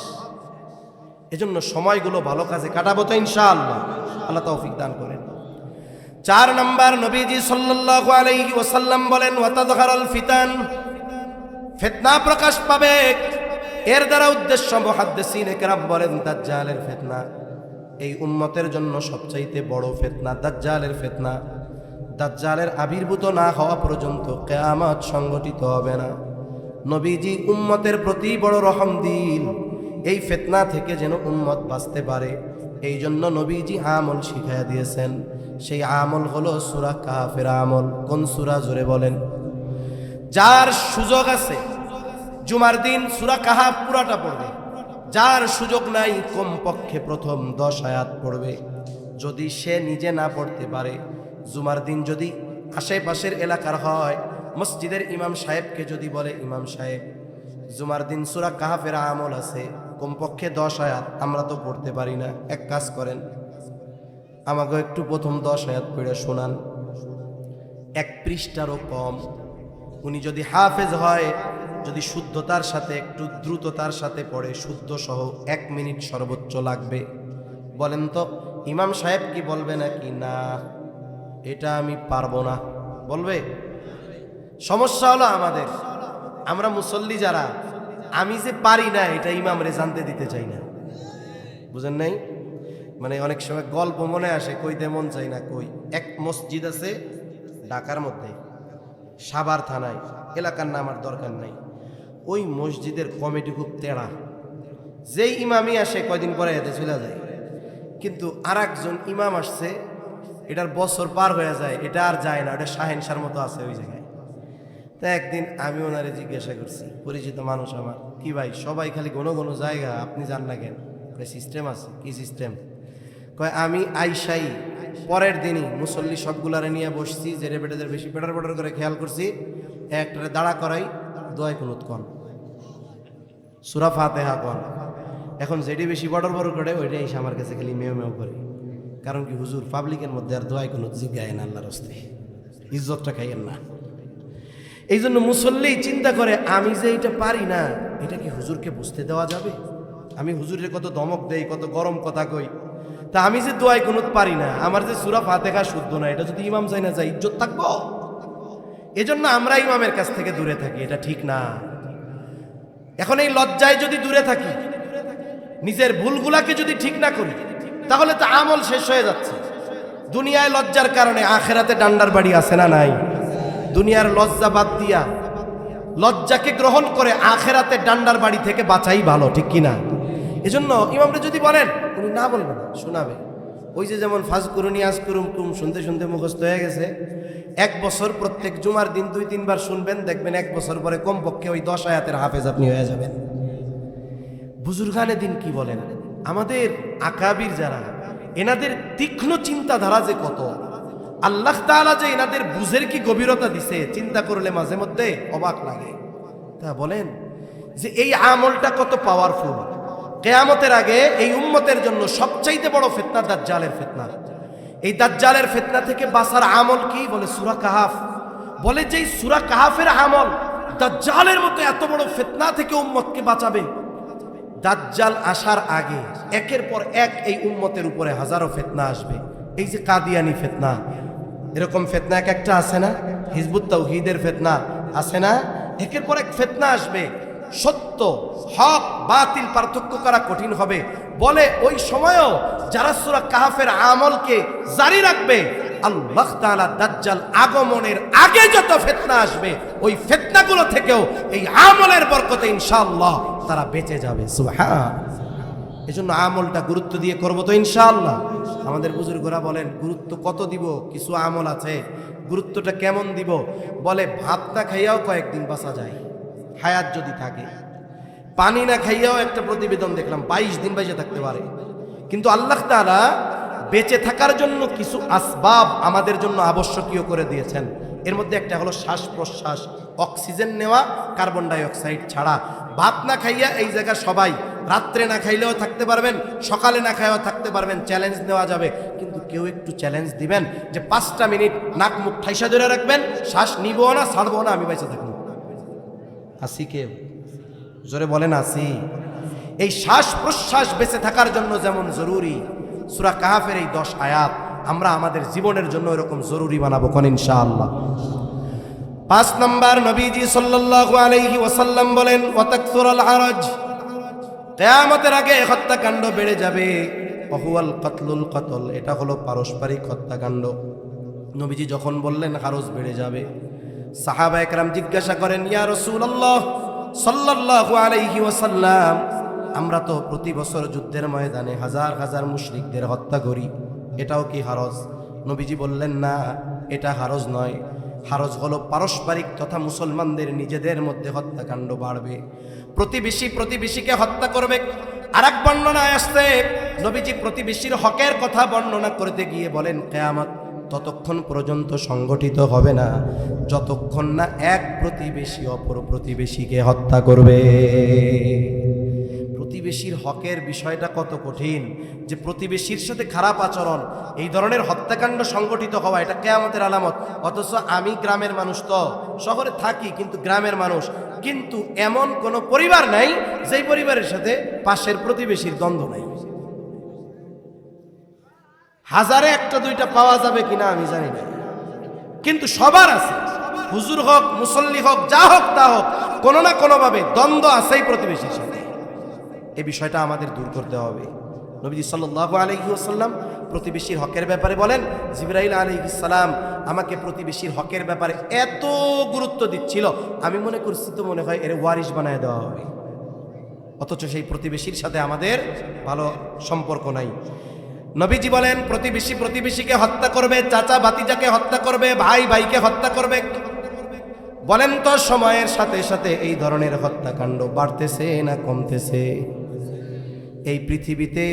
এজন্য সময়গুলো ভালো কাজে কাটাবো তো ইনশাআল্লাহ। আল্লাহ তৌফিক দান করেন। 4 নাম্বার, নবীজি সাল্লাল্লাহু আলাইহি ওয়াসাল্লাম বলেন, ওয়াতাযহারাল ফিতান, ফিতনা প্রকাশ পাবে। এর দ্বারা উদ্দেশ্য মুহাদ্দিসিনে কেরাম বলেন দাজ্জালের ফিতনা। এই উম্মতের জন্য সবচাইতে বড় ফিতনা দাজ্জালের ফিতনা। দাজ্জালের আবির্ভূত না হওয়া পর্যন্ত কিয়ামত সংগঠিত হবে না। নবীজি উম্মতের প্রতি বড় রহম দিল, এই ফিতনা থেকে যেন উম্মত বাঁচতে পারে, এই জন্য নবীজি আমল শিখাইয়া দিয়েছেন। সেই আমল হলো সূরা কাহাফের আমল। কোন সূরা জোরে বলেন? যার সুযোগ আছে জুমার দিন সূরা কাহাফ পুরাটা পড়বে, যার সুযোগ নাই কমপক্ষে প্রথম 10 আয়াত পড়বে। যদি সে নিজে না পড়তে পারে, জুমার দিন যদি আশেপাশের এলাকার হয়, মসজিদের ইমাম সাহেবকে যদি বলে, ইমাম সাহেব জুমার দিন সূরা কাহাফের আমল আছে, কমপক্ষে 10 আয়াত, আমরা তো পড়তে পারি না, এক কাজ করেন আমাকে একটু প্রথম 10 আয়াত পড়ে শোনান, 1 পৃষ্ঠারও কম। উনি যদি হাফেজ হয়, যদি শুদ্ধতার সাথে একটু দ্রুততার সাথে পড়ে, শুদ্ধ সহ 1 মিনিট সর্বোচ্চ লাগবে। বলেন তো ইমাম সাহেব কি বলবে নাকি না এটা আমি পারবো না? বলবে। সমস্যা হলো আমাদের, আমরা মুসল্লি যারা, আমি যে পারি না এটা ইমামরে জানতে দিতে চাই না। বুঝেন নাই? মানে অনেক সময় গল্প মনে আসে, কইতে মন চাই না কই। এক মসজিদ আছে ঢাকার মধ্যে, সাভার থানায়, এলাকার নাম আর দরকার নাই। ওই মসজিদের কমিটি খুব তেড়া, যেই ইমামই আসে কয়দিন পরে এতে চলে যায়। কিন্তু আর একজন ইমাম আসছে, এটার বছর পার হয়ে যায়, এটা আর যায় না, ওটা শাহেনশার মতো আছে ওই জায়গায়। তা একদিন আমি ওনারে জিজ্ঞাসা করছি, পরিচিত মানুষ আমার, কি ভাই সবাই খালি ঘন ঘন জায়গা, আপনি যান না কেন? সিস্টেম আছে। কি সিস্টেম? কয় আমি আইসাই পরের দিনই মুসল্লি সবগুলারে নিয়ে বসছি, যে বেটাদের বেশি পেটার পেটার করে খেয়াল করছি, একটারে দাঁড়া করাই দোয়াই কুনুত কন, সূরা ফাতিহা কন। এখন যেটি বেশি বড় বড় করে ওইটাই এসে আমার কাছে খালি মেও মেও করে। কারণ কি হুজুর, পাবলিকের মধ্যে আর দোয়াই কুনুত জিগায় না, আল্লাহর রাস্তায় ইজ্জতটা খাইয়েন না। এই জন্য মুসল্লি চিন্তা করে, আমি যে এটা পারি না, এটা কি হুজুরকে বুঝতে দেওয়া যাবে? আমি হুজুরের কত ধমক দেই, কত গরম কথা কই, তা আমি যে দোয়াই কুনুত পারি না, আমার যে সূরা ফাতিহা শুদ্ধ না, এটা যদি ইমাম চাই না যায়, ইজ্জত থাকবো? এজন্য আমরা ইমামের কাছ থেকে দূরে থাকি, এটা ঠিক না। এখন এই লজ্জায় যদি দূরে থাকি, নিজের ভুলগুলাকে যদি ঠিক না করি, তাহলে তো আমল শেষ হয়ে যাচ্ছে। দুনিয়ায় লজ্জার কারণে আখেরাতে ডান্ডার বাড়ি আছে না নাই? দুনিয়ার লজ্জা বাদ দিয়া লজ্জাকে গ্রহণ করে আখেরাতে ডান্ডার বাড়ি থেকে বাঁচাই ভালো, ঠিক কিনা? এজন্য ইমামরা যদি বলেন, উনি না বলবেন, শোনাবে। ওই যে যেমন ফাজকুরুনি আজকুরুম কুম শুনতে শুনতে মুখস্থ হয়ে গেছে, 1 বছর প্রত্যেক জুমার দিন 2-3 বার শুনবেন, দেখবেন 1 বছর পরে কমপক্ষে ওই 10 আয়াতের হাফেজ আপনি হয়ে যাবেন। বুজুর্গানে দিন কি বলেন, আমাদের আকাবির যারা, এনাদের তীক্ষ্ণ চিন্তাধারা যে কত, আল্লাহ তাআলা যে এনাদের বুঝের কি গভীরতা দিছে, চিন্তা করলে মাঝে মধ্যে অবাক লাগে। তা বলেন যে এই আমলটা কত পাওয়ারফুল। কিয়ামতের আগে এই উম্মতের জন্য সবচাইতে বড় ফিতনা দাজ্জালের ফিতনা। এই দাজ্জালের ফিতনা থেকে বাঁচার আমল কি? বলে সূরা কাহাফ। বলে যে সূরা কাহাফের আমল দাজ্জালের মতো এত বড় ফিতনা থেকে উম্মতকে বাঁচাবে। দাজ্জাল আসার আগে একের পর এক এই উম্মতের উপরে হাজারো ফিতনা আসবে। এই যে কাদিয়ানি ফিতনা, এরকম ফিতনা এক একটা আছে না? হিজবুত তাওহীদের ফিতনা আছে না? একের পর এক ফিতনা আসবে, সত্য হক বাতিল পার্থক্য করা কঠিন হবে। বলে ওই সময়ও যারা সূরা কাহাফের আমলকে জারি রাখবে, আল্লাহ তাআলা দাজ্জাল আগমনের আগে যত ফিতনা আসবে, ওই ফিতনাগুলো থেকেও এই আমলের বরকতে ইনশাআল্লাহ তারা বেঁচে যাবে। সুবহান। এজন্য আমলটা গুরুত্ব দিয়ে করব তো ইনশাআল্লাহ। আমাদের বুজুর্গরা বলেন গুরুত্ব কত দিব? কিছু আমল আছে, গুরুত্বটা কেমন দিব? বলে ভাত না খাইয়াও কয়েকদিন বাঁচা যায় হায়াত যদি থাকে। পানি না খাইয়াও একটা প্রতিবেদন দেখলাম 22 দিন বেঁচে থাকতে পারে। কিন্তু আল্লাহ তাআলা বেঁচে থাকার জন্য কিছু আসবাব আমাদের জন্য আবশ্যকীয় করে দিয়েছেন। এর মধ্যে একটা হলো শ্বাস প্রশ্বাস, অক্সিজেন নেওয়া, কার্বন ডাই অক্সাইড ছাড়া। ভাত না খাইয়া এই জায়গা সবাই, রাত্রে না খাইলেও থাকতে পারবেন, সকালে না খাইয়াও থাকতে পারবেন, চ্যালেঞ্জ নেওয়া যাবে। কিন্তু কেউ একটু চ্যালেঞ্জ দিবেন যে 5টা মিনিট নাক মুখ ঠাইসা ধরে রাখবেন, শ্বাস নিবও না ছাড়বো না, আমি বেঁচে থাকবো। আসি কেউ? জোরে বলেন আসি। এই শ্বাস প্রশ্বাস বেঁচে থাকার জন্য যেমন জরুরি, সূরা কাহাফের এই 10 আয়াত আমরা আমাদের জীবনের জন্য এরকম জরুরি বানাবো কোন ইনশাআল্লাহ। 5 নম্বর, নবীজি সাল্লাল্লাহু আলাইহি ওয়াসাল্লাম বলেন ওয়াতাকসুরাল হারাজ, কিয়ামতের আগে হত্যাকাণ্ড বেড়ে যাবে। ওহুয়াল কাতলুল কতল, এটা হলো পারস্পরিক হত্যাকাণ্ড। নবীজি যখন বললেন খরচ বেড়ে যাবে, সাহাবা একরাম জিজ্ঞাসা করেন, ইয়া রাসূলুল্লাহ সাল্লাল্লাহু আলাইহি ওয়াসাল্লাম, আমরা তো প্রতি বছর যুদ্ধের ময়দানে হাজার হাজার মুশরিকদের হত্যা করি, এটাও কি হারজ? নবীজি বললেন, না, এটা হারজ নয়। হারজ হলো পারস্পরিক তথা মুসলমানদের নিজেদের মধ্যে হত্যাকাণ্ড বাড়বে, প্রতিবেশীকে হত্যা করবে। আরেক বর্ণনায় আসছে, নবীজি প্রতিবেশীর হকের কথা বর্ণনা করতে গিয়ে বলেন, কিয়ামত ততক্ষণ পর্যন্ত সংগঠিত হবে না যতক্ষণ না এক প্রতিবেশী অপর প্রতিবেশীকে হত্যা করবে। প্রতিবেশীর হকের বিষয়টা কত কঠিন, যে প্রতিবেশীর সাথে খারাপ আচরণ, এই ধরনের হত্যাকাণ্ড সংগঠিত হওয়া, এটা কিয়ামতের আলামত। অথচ আমি গ্রামের মানুষ, তো শহরে থাকি কিন্তু গ্রামের মানুষ, কিন্তু এমন কোনো পরিবার নাই যেই পরিবারের সাথে পাশের প্রতিবেশীর দ্বন্দ্ব নাই। হাজারে একটা দুইটা পাওয়া যাবে কিনা আমি জানি না, কিন্তু সবার আছে। হুজুর হোক, মুসল্লি হোক, যা হোক তা হোক, কোনো না কোনোভাবে দ্বন্দ্ব আছেই প্রতিবেশীর সাথে। এই বিষয়টা আমাদের দূর করতে হবে। নবীজি সাল্লাল্লাহু আলাইহি ওয়াসাল্লাম প্রতিবেশীর হকের ব্যাপারে বলেন, জিবরাইল আলাইহিস সালাম আমাকে প্রতিবেশীর হকের ব্যাপারে এত গুরুত্ব দিচ্ছিল, আমি মনে করছি তো মনে হয় এর ওয়ারিশ বানায় দেওয়া হবে, অথচ সেই প্রতিবেশীর সাথে আমাদের ভালো সম্পর্ক নাই। নবীজি বলেন, প্রতিবেশীকে হত্যা করবে, চাচা ভাতিজাকে হত্যা করবে, ভাই ভাইকে হত্যা করবে। বলেন তো সময়ের সাথে সাথে এই ধরনের হত্যাকাণ্ড বাড়তেছে না কমতেছে? এই পৃথিবীতে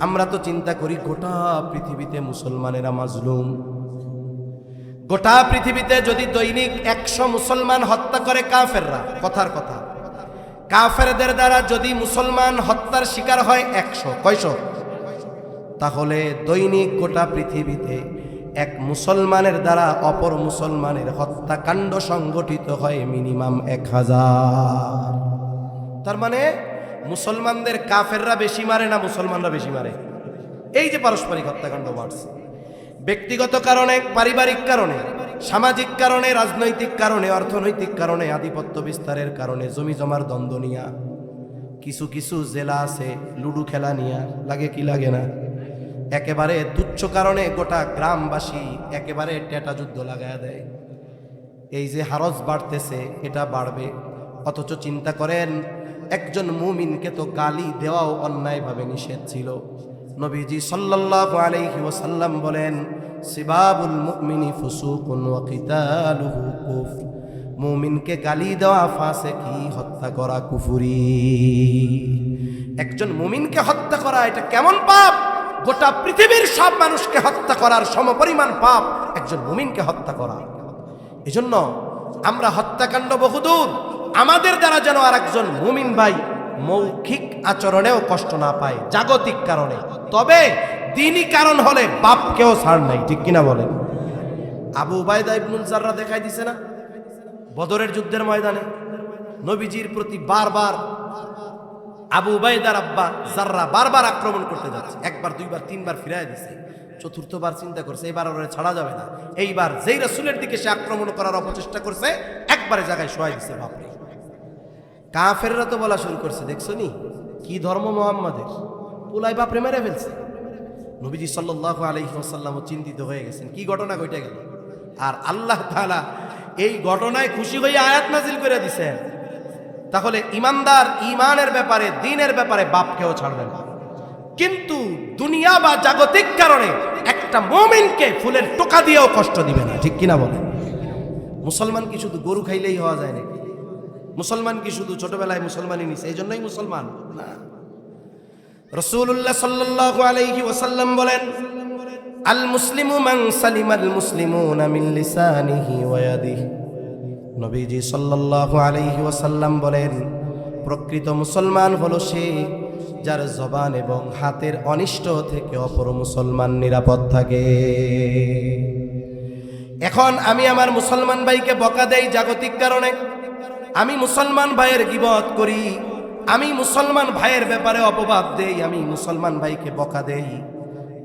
আমরা তো চিন্তা করি গোটা পৃথিবীতে মুসলমানেরা মাজলুম। গোটা পৃথিবীতে যদি দৈনিক 100 মুসলমান হত্যা করে কাফেররা, কথার কথা, কাফেরদের দ্বারা যদি মুসলমান হত্যার শিকার হয় 100, কয়শো? তাহলে দৈনিক গোটা পৃথিবীতে এক মুসলমানের দ্বারা অপর মুসলমানের হত্যাকাণ্ড সংগঠিত হয় মিনিমাম 1000। তার মানে মুসলমানদের কাফেররা বেশি মারে না মুসলমানরা বেশি মারে? এই যে পারস্পরিক হত্যাকাণ্ড বাড়ছে, ব্যক্তিগত কারণে, পারিবারিক কারণে, সামাজিক কারণে, রাজনৈতিক কারণে, অর্থনৈতিক কারণে, আধিপত্য বিস্তারের কারণে, জমি জমার দ্বন্দ্ব নিয়া, কিছু কিছু জেলা আছে লুডু খেলা নিয়া, লাগে কি লাগে না? একেবারে তুচ্ছ কারণে গোটা গ্রামবাসী একেবারে টেটা যুদ্ধ লাগায়া দেয়। এই যে হারজ বাড়তেছে, এটা বাড়বে। অথচ চিন্তা করেন, একজন মুমিনকে তো গালি দেওয়াও অন্যায়ভাবে নিষেধ ছিল। নবীজি সাল্লাল্লাহু আলাইহি ওয়াসাল্লাম বলেন, সিবাবুল মুমিনি ফুসুকুন ওয়া কিতালুহু কুফর। মুমিনকে গালি দেওয়া ফাসিকি, হত্যা করা কুফরি। একজন মুমিনকে হত্যা করা এটা কেমন পাপ? গোটা পৃথিবীর সব মানুষকে হত্যা করার সমপরিমাণ পাপ একজন মুমিনকে হত্যা করা। এজন্য আমরা হত্যাকাণ্ড বহুদূর, আমাদের দ্বারা যেন আর একজন মুমিন ভাই মৌখিক আচরণেও কষ্ট না পায়, জাগতিক কারণে। তবে দ্বীনি কারণ হলে বাপকেও ছাড় নাই, ঠিক কিনা বলেন? আবু উবাইদা ইবনুল জাররা দেখাই দিছে না বদরের যুদ্ধের ময়দানে? নবীজির প্রতি বারবার আবু উবাইদার আব্বা জাররা বারবার আক্রমণ করতে যাচ্ছে, একবার দুইবার তিনবার ফিরাই দিছে। চতুর্থবার চিন্তা করছে এবার ওরে ছাড়া যাবে না, এইবার যেই রাসূলের দিকে সে আক্রমণ করার অপচেষ্টা করছে, একবারে জায়গায় শোয়াই দিছে। বাপরে, কাফেররা তো বলা শুরু করছে, দেখছো নি কি ধর্ম মুহাম্মাদের, পুলাই বাপরে মেরে ফেলছে। নবীজি সাল্লাল্লাহু আলাইহি ওয়াসাল্লাম চিন্তিত হয়ে গেছেন, কি ঘটনা ঘটে গেল। আর আল্লাহ তাআলা এই ঘটনায় খুশি হয়ে আয়াত নাজিল করে দিয়েছেন। তাহলে ইমানদার ইমানের ব্যাপারে, দ্বীনের ব্যাপারে বাপকেও ছাড়বেন না। কিন্তু দুনিয়া বা জাগতিক কারণে একটা মুমিনকে ফুলের টোকা দিয়েও কষ্ট দিবে না, ঠিক কিনা বলেন? মুসলমান কি শুধু গরু খাইলেই হওয়া যায় নাকি? মুসলমান কি শুধু ছোটবেলায় মুসলমানই নিছে এই জন্যই মুসলমান? না। রাসূলুল্লাহ সাল্লাল্লাহু আলাইহি ওয়াসাল্লাম বলেন, আল মুসলিমু মান সালিমাল মুসলিমুনা মিন লিসানিহি ওয়া ইয়াদিহি। নবীজি সাল্লাল্লাহু আলাইহি ওয়াসাল্লাম বলেন, প্রকৃত মুসলমান হলো সে যার জবান এবং হাতের অনিষ্ট থেকে অপর মুসলমান নিরাপদ থাকে। এখন আমি আমার মুসলমান ভাইকে বকা দেই জাগতিক কারণে, আমি মুসলমান ভাইয়ের গীবত করি, আমি মুসলমান ভাইয়ের ব্যাপারে অপবাদ দেই, আমি মুসলমান ভাইকে বকা দেই,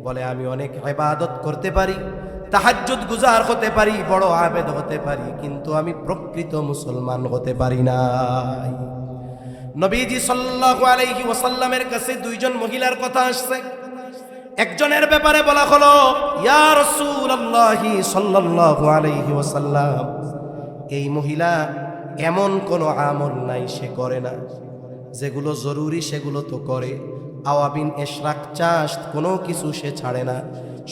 বলে আমি অনেক ইবাদত করতে পারি, তাহাজ্জুদ গুজার হতে পারি, বড় আবেদ হতে পারি, কিন্তু আমি প্রকৃত মুসলমান হতে পারি না। নবীজি সাল্লাল্লাহু আলাইহি ওয়াসাল্লামের কাছে দুইজন মহিলার কথা আসছে। একজনের ব্যাপারে বলা হলো, ইয়া রাসূলুল্লাহি সাল্লাল্লাহু আলাইহি ওয়াসাল্লাম, এই মহিলা এমন কোনো আমল নাই সে করে না, যেগুলো জরুরি সেগুলো তো করে, আওয়াবিন এশরাক চাষ কোনো কিছু সে ছাড়ে না,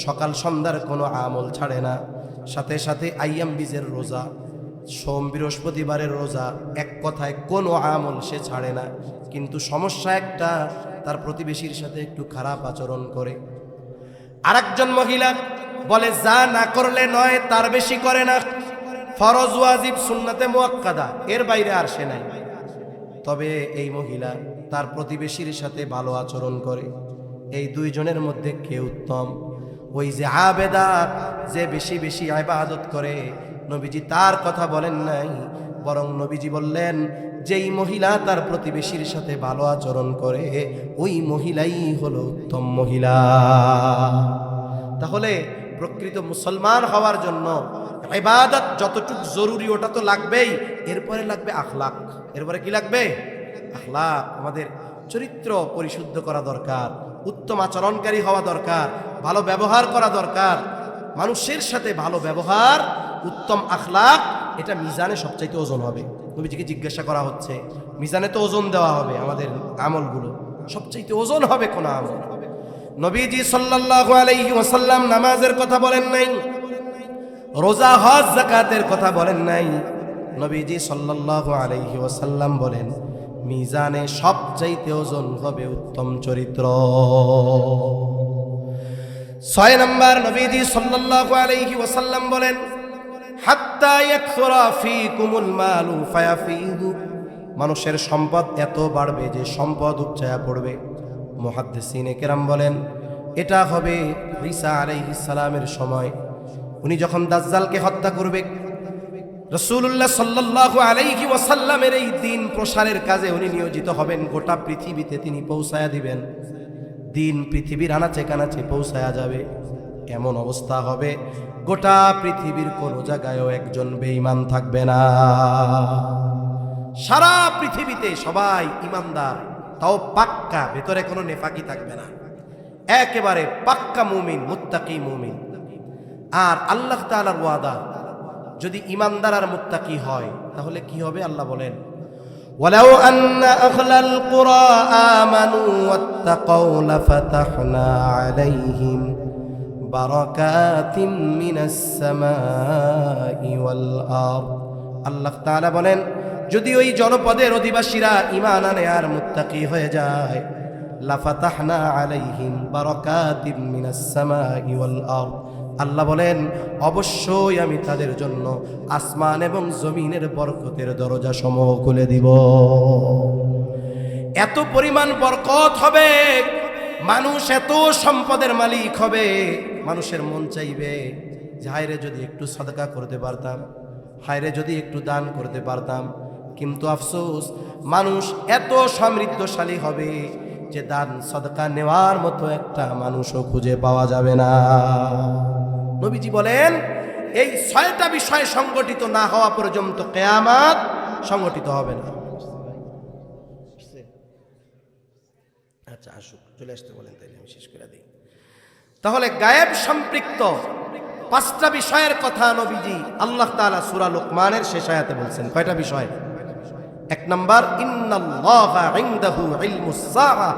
সকাল সন্ধ্যার কোনো আমল ছাড়ে না, সাথে সাথে আইয়াম বীজের রোজা, সোম বৃহস্পতিবারের রোজা, এক কথায় কোনো আমল সে ছাড়ে না। কিন্তু সমস্যা একটা, তার প্রতিবেশীর সাথে একটু খারাপ আচরণ করে। আরেকজন মহিলা বলে, যা না করলে নয় তার বেশি করে না, ফরজ ওয়াজিব সুন্নাতে মুআক্কাদা এর বাইরে আর সে নাই। তবে এই মহিলা তার প্রতিবেশীর সাথে ভালো আচরণ করে। এই দুইজনের মধ্যে কে উত্তম? ওই যে আবেদা, যে বেশি বেশি ইবাদত করে, নবীজি তার কথা বলেন নাই, বরং নবীজি বললেন, যেই মহিলা তার প্রতিবেশীর সাথে ভালো আচরণ করে ওই মহিলাই হলো উত্তম মহিলা। তাহলে প্রকৃত মুসলমান হওয়ার জন্য ইবাদত যতটুকু জরুরি ওটা তো লাগবেই, এরপরে লাগবে আখলাক। এরপরে কি লাগবে? আখলাক। আমাদের চরিত্র পরিশুদ্ধ করা দরকার, উত্তম আচরণকারী হওয়া দরকার, ভালো ব্যবহার করা দরকার। মানুষের সাথে ভালো ব্যবহার, উত্তম আখলাক, এটা মিজানে সবচাইতে ওজন হবে। নবীজিকে জিজ্ঞাসা করা হচ্ছে, মিজানে তো ওজন দেওয়া হবে আমাদের আমলগুলো, সবচাইতে ওজন হবে কোন আমল? নবীজি সাল্লাল্লাহু আলাইহি ওয়াসাল্লাম নামাজের কথা বলেন নাই, রোজা হজ যাকাতের কথা বলেন নাই। নবীজি সাল্লাল্লাহু আলাইহি ওয়াসাল্লাম বলেন, মিজানে সবচাইতে ওজন হবে উত্তম চরিত্র। 6 নম্বর, নবীজি সাল্লাল্লাহু আলাইহি ওয়াসাল্লাম বলেন, হাত্তা ইয়াকসুরা ফীকুমুল মালু ফায়াফিদু, মানুষের সম্পদ এত বাড়বে যে সম্পদ উপচায়া পড়বে। মুহাদ্দিসিনে কেরাম বলেন, এটা হবে ঈসা আলাইহিস সালামের সময়, উনি যখন দাজ্জালকে হত্যা করবে। রাসূলুল্লাহ সাল্লাল্লাহু আলাইহি ওয়াসাল্লামের এই দিন প্রসারের কাজে উনি নিয়োজিত হবেন, গোটা পৃথিবীতে তিনি পৌঁছায়া দিবেন, দিন পৃথিবীর আনাচে কানাচে পৌঁছায়া যাবে। এমন অবস্থা হবে গোটা পৃথিবীর কোন জায়গায়ও একজন বেঈমান থাকবে না। সারা পৃথিবীতে সবাই ইমানদার, তাও পাক্কা, ভেতরে কোনো নেফাকি থাকবে না, একেবারে পাক্কা মুমিন, মুত্তাকি মুমিন। আর আল্লাহ তাআলার ওয়াদা, যদি ইমানদার আর মুত্তাকি হয় তাহলে কি হবে? আল্লাহ বলেন, ওয়ালাউ আন্না আহলাল কুরা আমানু ওয়াত্তাকাউ লাফাতাহনা আলাইহিম বারাকাতিম মিনাস সামাই ওয়াল আরদ। আল্লাহ তাআলা বলেন, যদি ওই জনপদের অধিবাসীরা ঈমান আনে আর মুত্তাকি হয়ে যায়, লাফাতাহনা আলাইহিম বারাকাতিম মিনাস সামাই ওয়াল আরদ, আল্লাহ বলেন অবশ্যই আমি তাদের জন্য আসমান এবং জমিনের বরকতের দরজা সমূহ খুলে দিব। এত পরিমাণ বরকত হবে, মানুষ এত সম্পদের মালিক হবে, মানুষের মন চাইবে যে হায়রে যদি একটু সাদকা করতে পারতাম, হায়রে যদি একটু দান করতে পারতাম। কিন্তু আফসোস, মানুষ এত সমৃদ্ধশালী হবে যে দান সাদকা নেওয়ার মতো একটা মানুষও খুঁজে পাওয়া যাবে না। নবীজি বলেন, এই 6টা বিষয় সংগঠিত না হওয়া পর্যন্ত কিয়ামত সংগঠিত হবে না। আচ্ছা আসুক, চলে আসতে বলেন, তাইলে আমি শেষ করে দিই। তাহলে গায়েব সম্পৃক্ত 5টা বিষয়ের কথা নবীজি আল্লাহ তাআলা সূরা লুকমানের শেষ আয়াতে বলছেন। কয়টা বিষয়? 1 নাম্বার, ইন্নাল্লাহা ইনদাহু ইলমুস সাআহ,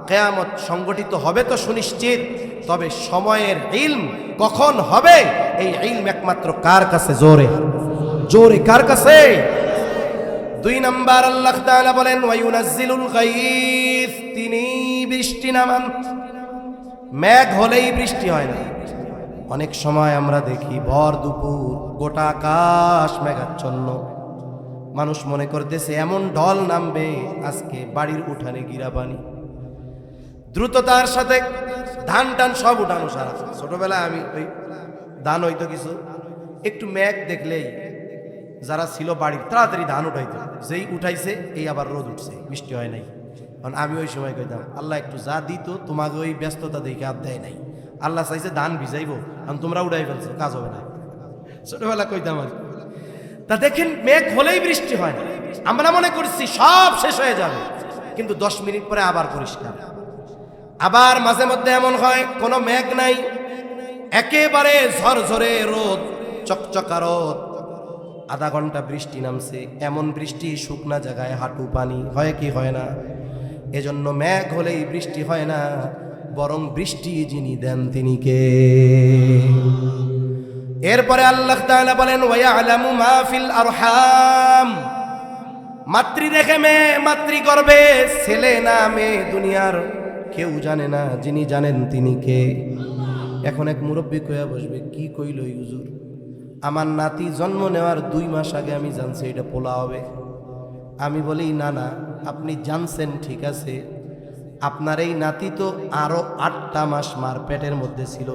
কিয়ামত সংগঠিত হবে তো সুনিশ্চিত, তবে সময়ের ইলম কখন হবে এই ইলম একমাত্র কার কাছে? জোরে জোরে কার কাছে? 2 নাম্বার, আল্লাহ তাআলা বলেন, ওয়ায়ুনাজ্জিলুল গায়থ, তিনি বৃষ্টি নামান। মেঘ হলেই বৃষ্টি হয় না। অনেক সময় আমরা দেখি ভর দুপুর গোটা আকাশ মেঘাচ্ছন্ন, মানুষ মনে করতেছে এমন ঢল নামবে আজকে বাড়ির উঠানে গিরা পানি। দ্রুততার সাথে ধান টান সব উঠানো সারা। ছোটবেলায় আমি ওই ধান হইতো কিছু, একটু মেঘ দেখলেই যারা ছিল বাড়ির তাড়াতাড়ি ধান উঠাইতো, যেই উঠাইছে এই আবার রোদ উঠছে, বৃষ্টি হয় নাই। কারণ আমি ওই সময় কইতাম, আল্লাহ একটু যা দিত তোমাকে ওই ব্যস্ততা দেখে আর দেয় নাই, আল্লাহ চাইছে ধান ভিজাইবো, কারণ তোমরা উঠাই ফেলছো, কাজ হবে না। ছোটবেলা কইতাম আর। তা দেখেন, মেঘ হলেই বৃষ্টি হয় না। আমরা মনে করছি সব শেষ হয়ে যাবে, কিন্তু 10 মিনিট পরে আবার পরিষ্কার। আবার মাঝে মধ্যে এমন হয় কোনো মেঘ নাই, একেবারে ঝরঝরে রোদ, চকচকা রোদ, আধা ঘন্টা বৃষ্টি নামছে, এমন বৃষ্টি শুকনা জায়গায় হাঁটু পানি, হয় কি হয় না? এজন্য মেঘ হলেই বৃষ্টি হয় না, বরং বৃষ্টি যিনি দেন তিনি কে? এরপরে আল্লাহ তাআলা বলেন ওয়ায়ালামু মা ফিল আরহাম, মাতৃ রেখে মেয়ে, মাতৃগর্ভে ছেলে না মেয়ে দুনিয়ার কেউ জানে না, যিনি জানেন তিনি কে? এখন এক মুরব্বী কইয়া বসবে, কি কইল হুজুর? আমার নাতি জন্ম নেওয়ার 2 মাস আগে আমি জানছি এটা পোলা হবে। আমি বলি না না, আপনি জানছেন ঠিক আছে, আপনার এই নাতি তো আরো 8টা মাস মার পেটের মধ্যে ছিল,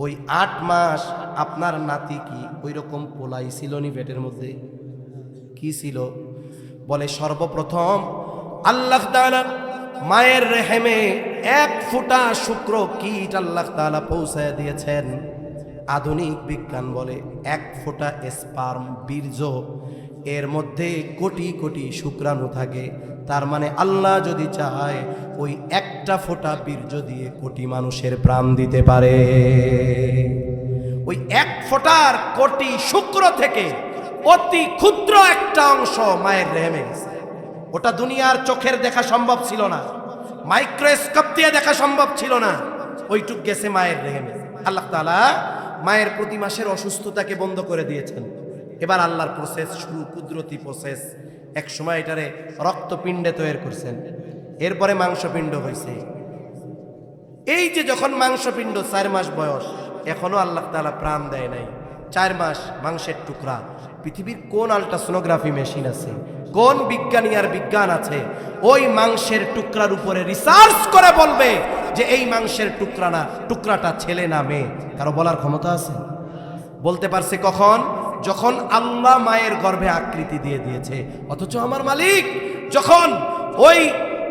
ওই 8 মাস আপনার নাতি কি ওই রকম পোলাই ছিল নি পেটের মধ্যে? কি ছিল? বলে সর্বপ্রথম আল্লাহ তাআলা মায়ের রেহেমে 1 ফোঁটা শুক্র কীট আল্লাহ তাআলা পৌঁছায় দিয়েছেন। আধুনিক বিজ্ঞান বলে 1 ফোঁটা স্পার্ম বীর্য, এর মধ্যে কোটি কোটি শুক্রাণু থাকে। তার মানে আল্লাহ যদি চায় ওই একটা ফোঁটা বীর্য দিয়ে কোটি মানুষের প্রাণ দিতে পারে। ওই 1 ফোঁটার কোটি শুক্র থেকে অতি ক্ষুদ্র একটা অংশ মায়ের রেহেমে গেছে। ওটা দুনিয়ার চোখের দেখা সম্ভব ছিল না, মাইক্রোস্কোপ দিয়ে দেখা সম্ভব ছিল না, ওইটুক গেছে মায়ের রেহেমে। আল্লাহ তাআলা মায়ের প্রতি মাসের অসুস্থতাকে বন্ধ করে দিয়েছেন। এবার আল্লাহর প্রসেস শুরু, কুদরতি প্রসেস। এক সময় এটারে রক্তপিণ্ডে তৈরি করছেন, এরপরে মাংসপিণ্ড হয়েছে। এই যে যখন মাংসপিণ্ড 4 মাস বয়স, এখনো আল্লাহ তাআলা প্রাণ দেয় নাই, 4 মাস মাংসের টুকরা। পৃথিবীর কোন আল্ট্রাসোনোগ্রাফি মেশিন আছে, কোন বিজ্ঞানী আর বিজ্ঞান আছে ওই মাংসের টুকরার উপরে রিসার্চ করে বলবে যে এই মাংসের টুকরাটা ছেলে না মেয়ে? কারো বলার ক্ষমতা আছে? বলতে পারছে কখন? যখন আল্লাহ মায়ের গর্ভে আকৃতি দিয়ে দিয়েছে। অথচ আমার মালিক যখন ওই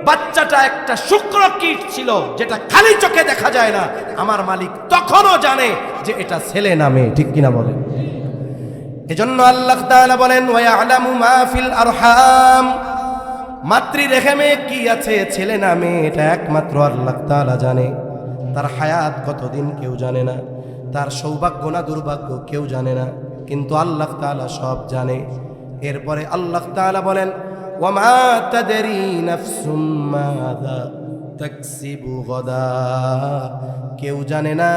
বাচ্চাটা একটা শুক্র কীট ছিল যেটা খালি চোখে দেখা যায় না, আমার মালিক তখনও জানে যে এটা ছেলে না মেয়ে। ঠিক কিনা বলেন? এজন্য আল্লাহ তাআলা বলেন ওয়ায়ালামু মা ফিল আরহাম, মাতৃ রেহেমে কি আছে, ছেলে না মেয়ে, এটা একমাত্র আল্লাহ তাআলা জানে। তার হায়াত কতদিন কেউ জানে না, তার সৌভাগ্য না দুর্ভাগ্য কেউ জানে না, কিন্তু আল্লাহ তাআলা সব জানে। এরপরে আল্লাহ তাআলা বলেন ওয়ামা তাদরি নাফসুম মাযা তাকসিবু গাদা, কেউ জানে না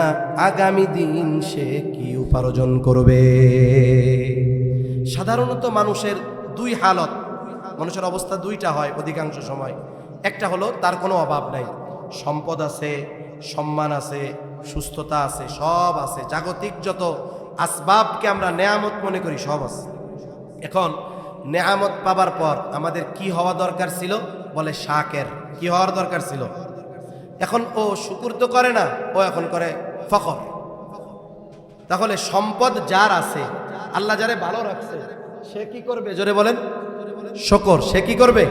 আগামী দিন সে কি উপার্জন করবে। সাধারণত মানুষের 2 হালত, মানুষের অবস্থা 2টা হয় অধিকাংশ সময়। একটা হলো তার কোনো অভাব নাই, সম্পদ আছে, সম্মান আছে, সুস্থতা আছে, সব আছে, জাগতিক যত আসবাবকে আমরা নেয়ামত মনে করি সব আছে। এখন নেয়ামত পাবার পর আমাদের কি হওয়া দরকার ছিল? বলে শাকের। কি হওয়ার দরকার ছিল? এখন ও শুকুর তো করে না, ও এখন করে ফখর। তাহলে সম্পদ যার আছে, আল্লাহ যারে ভালো রাখছে, সে কি করবে? জোরে বলেন শুকর। সে কি করবে?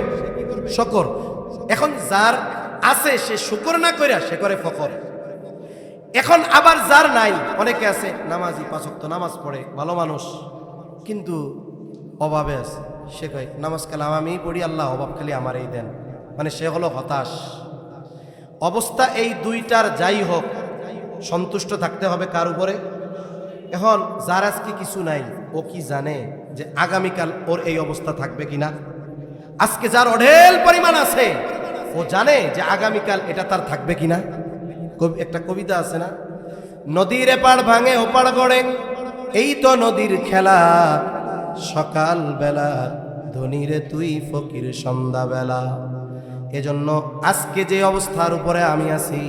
শুকর। এখন যার আছে সে শুকর না কইরা সে করে ফখর। এখন আবার যার নাই, অনেকে আছে নামাজি, 5 ওয়াক্ত নামাজ পড়ে, ভালো মানুষ, কিন্তু অভাবে আছে। সে কয় নামাজ কালাম আমি পড়ি, আল্লাহ অভাব খালি আমারই দেন। মানে সে হলো হতাশ। অবস্থা এই 2টার যাই হোক, সন্তুষ্ট থাকতে হবে কার উপরে? এখন যার আজকে কিছু নাই, ও কি জানে যে আগামীকাল ওর এই অবস্থা থাকবে কিনা? আজকে যার অঢেল পরিমাণ আছে, ও জানে যে আগামীকাল এটা তার থাকবে কিনা? একটা কবিতা আছে না, নদীর এপার ভাঙে ওপার গড়ে, এই তো নদীর খেলা, সকাল বেলা ধনীরে তুই ফকির সন্ধ্যাবেলা। এজন্য আজকে যে অবস্থার উপরে আমি আছি,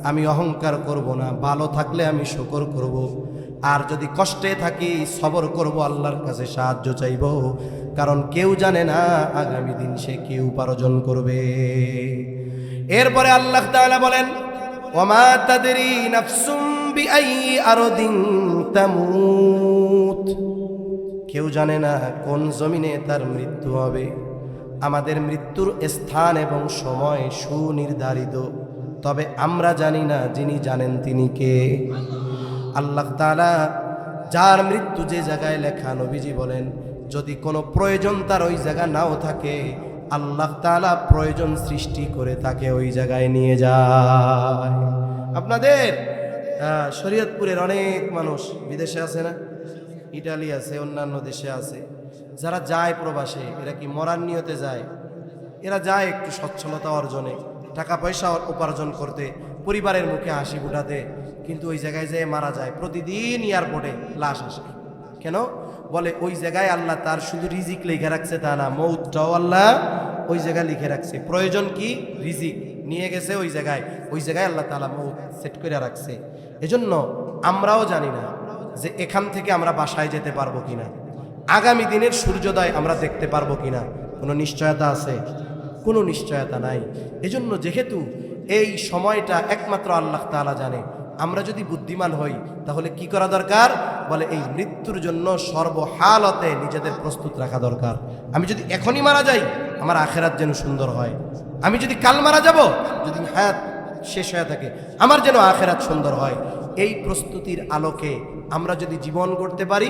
আমি অহংকার করব না, ভালো থাকলে আমি শুকর করব, আর যদি কষ্টে থাকি সবর করব, আল্লাহর কাছে সাহায্য চাইব, কারণ কেউ জানে না আগামী দিন সে কি উপার্জন করবে। এরপরে আল্লাহ তাআলা বলেন ওয়ামা তাদরি নাফসুম বিআই আরদিন তামুত, কেউ জানে না কোন জমিনে তার মৃত্যু হবে। আমাদের মৃত্যুর স্থান এবং সময় সুনির্ধারিত, তবে আমরা জানি না, যিনি জানেন তিনি কে? আল্লাহ তাআলা যার মৃত্যু যে জায়গায় লেখা, নবীজি বলেন যদি কোনো প্রয়োজন তার ওই জায়গা নাও থাকে, আল্লাহ তাআলা প্রয়োজন সৃষ্টি করে তাকে ওই জায়গায় নিয়ে যায়। আপনাদের শরীয়তপুরের অনেক মানুষ বিদেশে আছে না, ইটালি আছে, অন্যান্য দেশে আছে, যারা যায় প্রবাসে, এরা কি মরার নিয়তে যায়? এরা যায় একটু সচ্ছলতা অর্জনে, টাকা পয়সা উপার্জন করতে, পরিবারের মুখে হাসি ফুটাতে, কিন্তু ওই জায়গায় যেয়ে মারা যায়। প্রতিদিন এয়ারপোর্টে লাশ আসে। কেন? বলে ওই জায়গায় আল্লাহ তার শুধু রিজিক লিখে রাখছে তা না, মৌতটাও আল্লাহ ওই জায়গায় লিখে রাখছে। প্রয়োজন কি? রিজিক নিয়ে গেছে ওই জায়গায় আল্লাহ তাআলা মৌত সেট করে রাখছে। এজন্য আমরাও জানি না যে এখান থেকে আমরা বাসায় যেতে পারবো কিনা, আগামী দিনের সূর্যোদয় আমরা দেখতে পারবো কিনা। কোনো নিশ্চয়তা আছে? কোনো নিশ্চয়তা নাই। এজন্য যেহেতু এই সময়টা একমাত্র আল্লাহ তাআলা জানে, আমরা যদি বুদ্ধিমান হই তাহলে কি করা দরকার? বলে এই মৃত্যুর জন্য সর্বহালতে নিজেদের প্রস্তুত রাখা দরকার। আমি যদি এখনই মারা যাই, আমার আখেরাত যেন সুন্দর হয়। আমি যদি কাল মারা যাব, যদি হায়াত শেষ হয়ে থাকে, আমার যেন আখেরাত সুন্দর হয়। এই প্রস্তুতির আলোকে আমরা যদি জীবন গড়তে পারি,